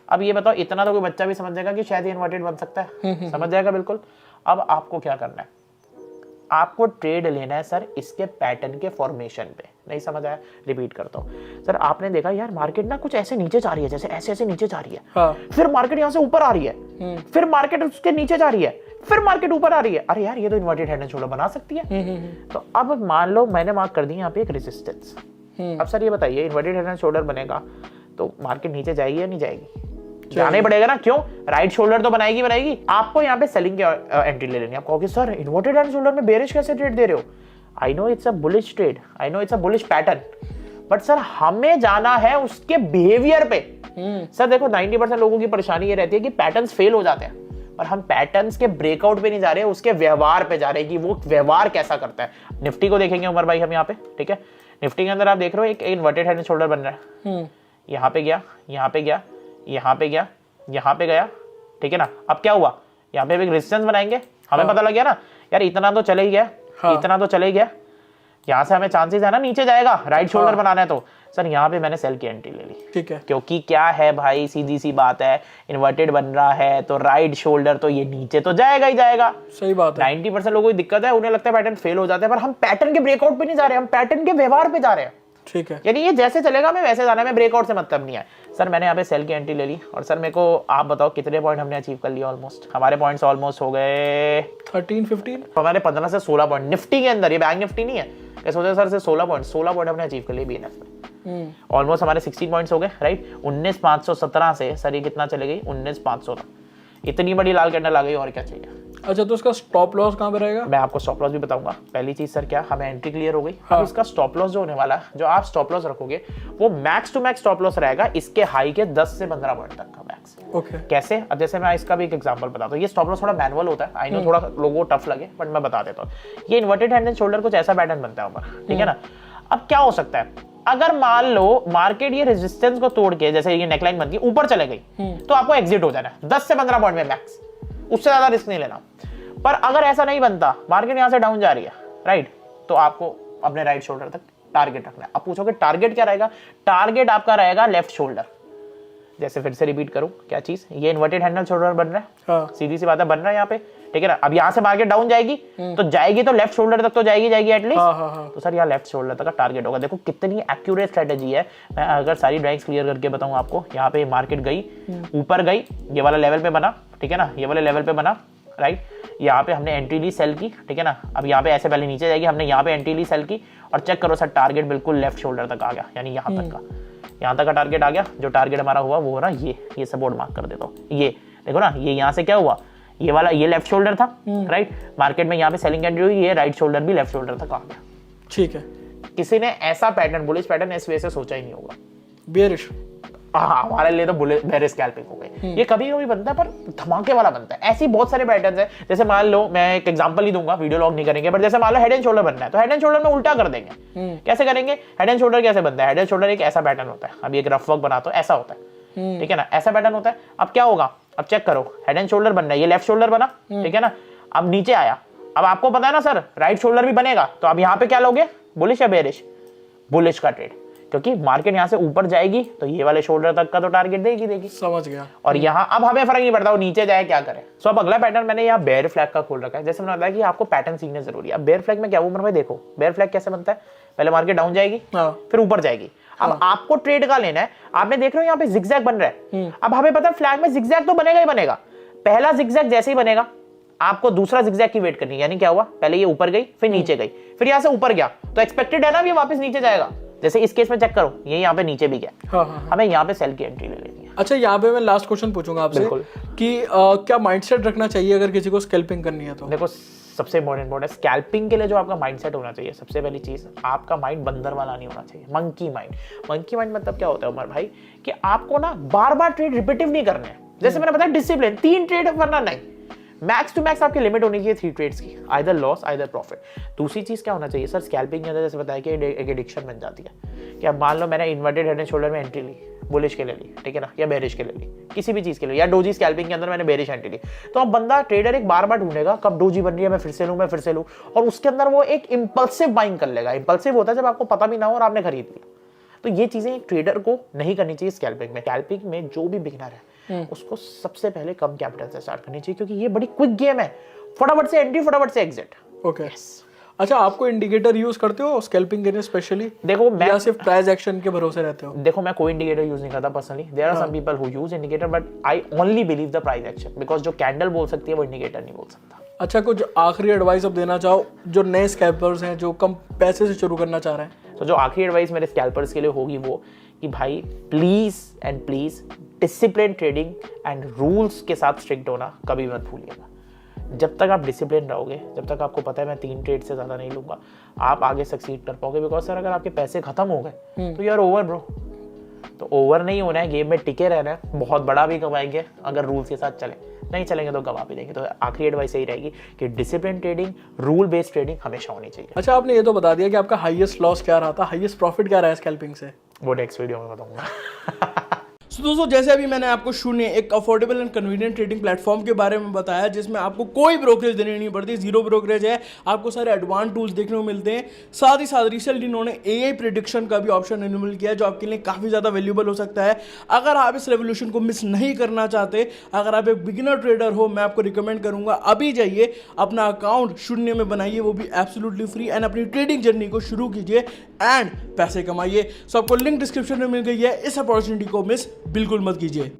अब ये बताओ, इतना तो कोई बच्चा भी समझ जाएगा कि शायद ये इन्वर्टेड बन सकता है, समझ जाएगा बिल्कुल। अब आपको क्या करना है, आपको ट्रेड लेना है सर इसके पैटर्न के फॉर्मेशन पे। नहीं समझ आया, रिपीट करता हूं सर। आपने देखा यार मार्केट ना कुछ ऐसे नीचे जा रही है, जैसे ऐसे ऐसे नीचे जा रही है, फिर मार्केट यहां से ऊपर आ रही है, फिर मार्केट उसके नीचे जा रही है, फिर मार्केट ऊपर आ रही है। अरे यार ये तो इन्वर्टेड हेड एंड शोल्डर बना सकती है। तो अब मान लो मैंने मार्क कर दी यहाँ पे एक रेजिस्टेंस। अब सर ये बताइए, इन्वर्टेड हेड एंड शोल्डर बनेगा तो मार्केट नीचे जाएगी या नहीं जाएगी? जाना ही पड़ेगा ना, क्यों? राइट शोल्डर तो बनाएगी। आपको यहाँ पे सेलिंग की एंट्री ले लेनी है। आप कहोगे सर इन्वर्टेड हेड शोल्डर में बेरिश कैसे ट्रेड दे रहे हो? I know it's a bullish trade, I know it's a bullish pattern, but sir हमें जाना है उसके बिहेवियर पे। सर देखो 90% लोगों की परेशानी ये रहती है कि पैटर्न्स फेल हो जाते हैं, पर हम पैटर्न्स के ब्रेकआउट पे नहीं जा रहे, उसके व्यवहार पे जा रहे हैं कि वो व्यवहार कैसा करता है। निफ्टी को देखेंगे उमर भाई हम यहाँ पे, ठीक है। निफ्टी के अंदर आप देख रहे हो एक इन्वर्टेड हेड एंड शोल्डर बन रहा है, यहाँ पे गया, यहाँ पे गया, यहाँ पे गया, यहाँ पे गया, ठीक है ना। अब क्या हुआ, यहाँ पे एक रेजिस्टेंस बनाएंगे, हमें पता लग गया ना यार इतना तो चले ही गया, इतना तो चले ही गया, यहाँ से हमें चांसेस है ना नीचे जाएगा, राइट शोल्डर बनाना है। तो सर यहाँ पे मैंने सेल की एंट्री ले ली, ठीक है, क्योंकि क्या है भाई, सीधी सी बात है, इन्वर्टेड बन रहा है तो राइट शोल्डर तो ये नीचे तो जाएगा ही जाएगा। सही बात है। 90% लोगों की दिक्कत है, उन्हें लगता है पैटर्न फेल हो जाते हैं, पर हम पैटर्न के ब्रेकआउट पे नहीं जा रहे, हम पैटर्न के व्यवहार पे जा रहे हैं, ठीक है। यानी ये जैसे चलेगा मैं वैसे जाना है, मैं ब्रेकआउट से मतलब नहीं है। सर मैंने यहाँ पे सेल की एंट्री ले ली, और सर मेरे को आप बताओ कितने पॉइंट हमने अचीव कर लिया? ऑलमोस्ट हमारे पॉइंट्स ऑलमोस्ट हो गए 13-15, हमारे 15 से 16 पॉइंट निफ्टी के अंदर, ये बैंक निफ्टी नहीं है। क्या सोचे सर से 16 पॉइंट हमने अचीव कर लिए बीएनएफ में। ऑलमोस्ट हमारे 16 पॉइंट्स हो गए, राइट। 19,517 से सर ये कितना चले गई, 19,500 तक। इतनी बड़ी लाल कैंडल आ गई, और क्या चाहिए? अच्छा, तो इसका स्टॉप लॉस कहाँ पे रहेगा? मैं आपको स्टॉप लॉस भी बताऊंगा। पहली चीज सर क्या, हमें एंट्री क्लियर हो गई। अब इसका स्टॉप लॉस जो होने वाला है, जो आप स्टॉप लॉस रखोगे वो max to max stop loss रहेगा इसके हाई के 10 से 15 पॉइंट तक का मैक्स। ओके, कैसे? अब जैसे मैं इसका भी एक एग्जांपल बताता हूँ। ये स्टॉप लॉस थोड़ा मैनुअल होता है, आई नो थोड़ा लोगों को टफ लगे, बट मैं बता देता हूँ। ये इन्वर्टेड हेड एंड शोल्डर कुछ ऐसा पैटर्न बनता है ऊपर, ठीक है ना। अब क्या हो सकता है, अगर मान लो मार्केट ये रेजिस्टेंस को तोड़ के, जैसे ये नेकलाइन बनती है, ऊपर चले गई, तो आपको एग्जिट हो जाना है 10 से 15 पॉइंट में मैक्स, उससे ज्यादा रिस्क नहीं लेना। पर अगर ऐसा नहीं बनता, मार्केट यहां से डाउन जा रही है, राइट, तो आपको अपने राइट शोल्डर तक टारगेट रखना है। अब पूछोगे टारगेट क्या रहेगा? टारगेट आपका रहेगा लेफ्ट शोल्डर। जैसे फिर से रिपीट करूं, क्या चीज, ये इन्वर्टेड हैंडल शोल्डर बन रहा है, हाँ। सीधी सी बात है, बन रहा है यहाँ पे, ठीक है ना। अब यहाँ से मार्केट डाउन जाएगी तो जाएगी तो लेफ्ट शोल्डर तक तो जाएगी एटलीस्ट, हाँ। तो सर यहाँ लेफ्ट शोल्डर तक का टारगेट होगा। देखो कितनी एक्यूरेट स्ट्रेटेजी है। मैं अगर सारी ड्राइंग्स क्लियर करके बताऊं आपको, यहाँ पे मार्केट गई, ऊपर गई, ये वाला लेवल पे बना, ठीक है ना, ये वाले लेवल पे बना, राइट, यहाँ पे हमने एंट्री ली सेल की, ठीक है ना। अब यहाँ पे ऐसे पहले नीचे जाएगी, हमने यहाँ पे एंट्री ली सेल की, और चेक करो सर टारगेट बिल्कुल लेफ्ट शोल्डर तक आ गया, यानी यहाँ तक का, यहाँ तक का टारगेट आ गया। जो टारगेट हमारा हुआ वो ना ये सपोर्ट मार्क कर देता हूँ। ये देखो ना, ये यहाँ से क्या हुआ, ये वाला ये लेफ्ट शोल्डर था, राइट, मार्केट में यहाँ पे सेलिंग एंट्री हुई, ये राइट शोल्डर भी लेफ्ट शोल्डर तक आ गया। ठीक है, किसी ने ऐसा पैटर्न, बुलिश पैटर्न इस वजह से सोचा ही नहीं होगा। बेयरिश, हाँ, हमारे लिए तो बेरिश स्कैल्पिंग हो गई। ये कभी कभी बनता है पर धमाके वाला बनता है। ऐसी बहुत सारे पैटर्न्स हैं। जैसे मान लो, मैं एक एग्जांपल ही दूंगा, वीडियो लॉग नहीं करेंगे, पर जैसे मान लो हेड एंड शोल्डर बनना है, तो हेड एंड शोल्डर में उल्टा कर देंगे। कैसे करेंगे? हेड एंड शोल्डर कैसे बनता है? हेड एंड शोल्डर एक ऐसा पैटर्न होता है, अभी एक रफ वर्क बनाता हूं, ऐसा होता है, ठीक है ना, ऐसा पैटर्न होता है। अब क्या होगा, अब चेक करो, हेड एंड शोल्डर बनना है, ये लेफ्ट शोल्डर बना, ठीक है ना, अब नीचे आया, अब आपको पता है ना सर राइट शोल्डर भी बनेगा, तो अब यहाँ पे क्या लोगे, बुलिश या बेरिश? बुलिश का ट्रेड, क्योंकि मार्केट यहाँ से ऊपर जाएगी तो ये वाले शोल्डर तक का तो टारगेट देगी। समझ गया। और यहाँ अब हमें फर्क नहीं पड़ता वो नीचे जाए क्या करे। सो अब अगला पैटर्न मैंने यहाँ बेयर फ्लैग का खोल रखा है। जैसे मैंने बताया कि आपको पैटर्न सीखना जरूरी है। अब बेयर फ्लैग में क्या, उम्र भाई देखो बेयर फ्लैग कैसे बनता है, पहले मार्केट डाउन जाएगी, फिर ऊपर जाएगी। अब आपको ट्रेड का लेना है, आपने देख रहे हो यहाँ पे जिगजैग बन रहा है। अब हमें पता है फ्लैग में जिगजैग तो बनेगा ही बनेगा। पहला जिगजैग जैसे ही बनेगा, आपको दूसरा जिगजैग की वेट करनी है। यानी क्या हुआ, पहले ये ऊपर गई, फिर नीचे गई, फिर यहाँ से ऊपर गया, तो एक्सपेक्टेड है ना ये वापस नीचे जाएगा। जैसे इस केस में चेक करो, ये यहाँ पे नीचे भी गया, हमें यहाँ पे सेल की एंट्री ले लेनी है। अच्छा, यहाँ पे मैं लास्ट क्वेश्चन पूछूंगा आपसे कि क्या माइंडसेट रखना चाहिए अगर किसी को स्कैल्पिंग करनी है तो? देखो सबसे इंपॉर्टेंट है स्कैल्पिंग के लिए जो आपका माइंडसेट होना चाहिए, सबसे पहली चीज, आपका माइंड बंदर वाला नहीं होना चाहिए, मंकी माइंड। मंकी माइंड मतलब क्या होता है उमर भाई, कि आपको ना बार बार ट्रेड रिपीटिव नहीं करने हैं। जैसे मैंने बताया डिसिप्लिन, 3 ट्रेड करना नहीं, मैक्स टू मैक्स आपकी लिमिट होनी चाहिए 3 ट्रेड्स की, आइदर लॉस आइदर प्रॉफिट। दूसरी चीज क्या होना चाहिए सर, स्कैल्पिंग के अंदर जैसे बताया कि एक एडिक्शन बन जाती है कि अब मान लो मैंने इन्वर्टेड हेड एंड शोल्डर में एंट्री ली, बुलिश के लिए ली, ठीक है ना, या बेरिश के लिए ली, किसी भी चीज के लिए, या डोजी स्कैल्पिंग के अंदर मैंने बेरिश एंट्री ली, तो अब बंदा ट्रेडर एक बार बार ढूंढेगा कब डोजी बन रही है, मैं फिर से लूं, और उसके अंदर वो एक इंपल्सिव बाइंग कर लेगा। इंपल्सिव होता है जब आपको पता भी ना हो और आपने खरीद लिया। तो ये चीजें एक ट्रेडर को नहीं करनी चाहिए स्कैल्पिंग में। स्कैल्पिंग में जो भी बिगिनर है उसको सबसे पहले कम कैपिटल से स्टार्ट करनी चाहिए, क्योंकि ये बड़ी क्विक गेम है, फटाफट से एंट्री फटाफट से एग्जिट। ओके। अच्छा, आपको इंडिकेटर यूज करते हो स्कैल्पिंग के लिए स्पेशली? देखो मैं, या सिर्फ प्राइस एक्शन के भरोसे रहते हो? देखो मैं कोई इंडिकेटर यूज नहीं करता personally. There are some people who use indicator, but I only believe the price action, because जो कैंडल बोल सकती है वो इंडिकेटर नहीं बोल सकता। अच्छा, कुछ आखिरी एडवाइस अब देना चाहो जो नए स्कैल्पर्स हैं जो कम पैसे से शुरू करना चाह रहे हैं? तो जो आखिरी एडवाइस मेरे स्कैल्पर्स के लिए होगी वो कि भाई please and please discipline trading and rules के साथ स्ट्रिक्ट होना कभी मत भूलिएगा। जब तक आप डिसिप्लिन रहोगे, जब तक आपको पता है मैं 3 ट्रेड से ज़्यादा नहीं लूँगा, आप आगे सक्सीड कर पाओगे। बिकॉज सर अगर आपके पैसे खत्म हो गए तो यार ओवर ब्रो, तो ओवर नहीं होना है, गेम में टिके रहना है, बहुत बड़ा भी कमाएंगे अगर रूल्स के साथ चले, नहीं चलेंगे तो गवा भी देंगे। तो आखिरी एडवाइस यही रहेगी कि discipline trading, rule based trading हमेशा होनी चाहिए। अच्छा, आपने ये तो बता दिया कि आपका हाईएस्ट लॉस क्या रहा था, हाईएस्ट प्रॉफिट क्या रहा है स्कैल्पिंग से? वो नेक्स्ट वीडियो में बताऊंगा। तो दोस्तों, जैसे अभी मैंने आपको शून्य एक affordable and convenient trading platform के बारे में बताया जिसमें आपको कोई ब्रोकरेज देनी नहीं पड़ती, 0 ब्रोकरेज है, आपको सारे एडवांस टूल्स देखने को मिलते हैं। साथ ही साथ रिसेंटली इन्होंने एआई प्रेडिक्शन का भी ऑप्शन इनेबल किया है जो आपके लिए काफ़ी ज़्यादा वैल्यूबल हो सकता है। अगर आप इस रेवोल्यूशन को मिस नहीं करना चाहते, अगर आप एक बिगिनर ट्रेडर हो, मैं आपको रिकमेंड करूंगा अभी जाइए अपना अकाउंट शून्य में बनाइए, वो भी एब्सोल्युटली फ्री, एंड अपनी ट्रेडिंग जर्नी को शुरू कीजिए एंड पैसे कमाइए। सो आपको लिंक डिस्क्रिप्शन में मिल गई है, इस अपॉर्चुनिटी को मिस बिल्कुल मत कीजिए।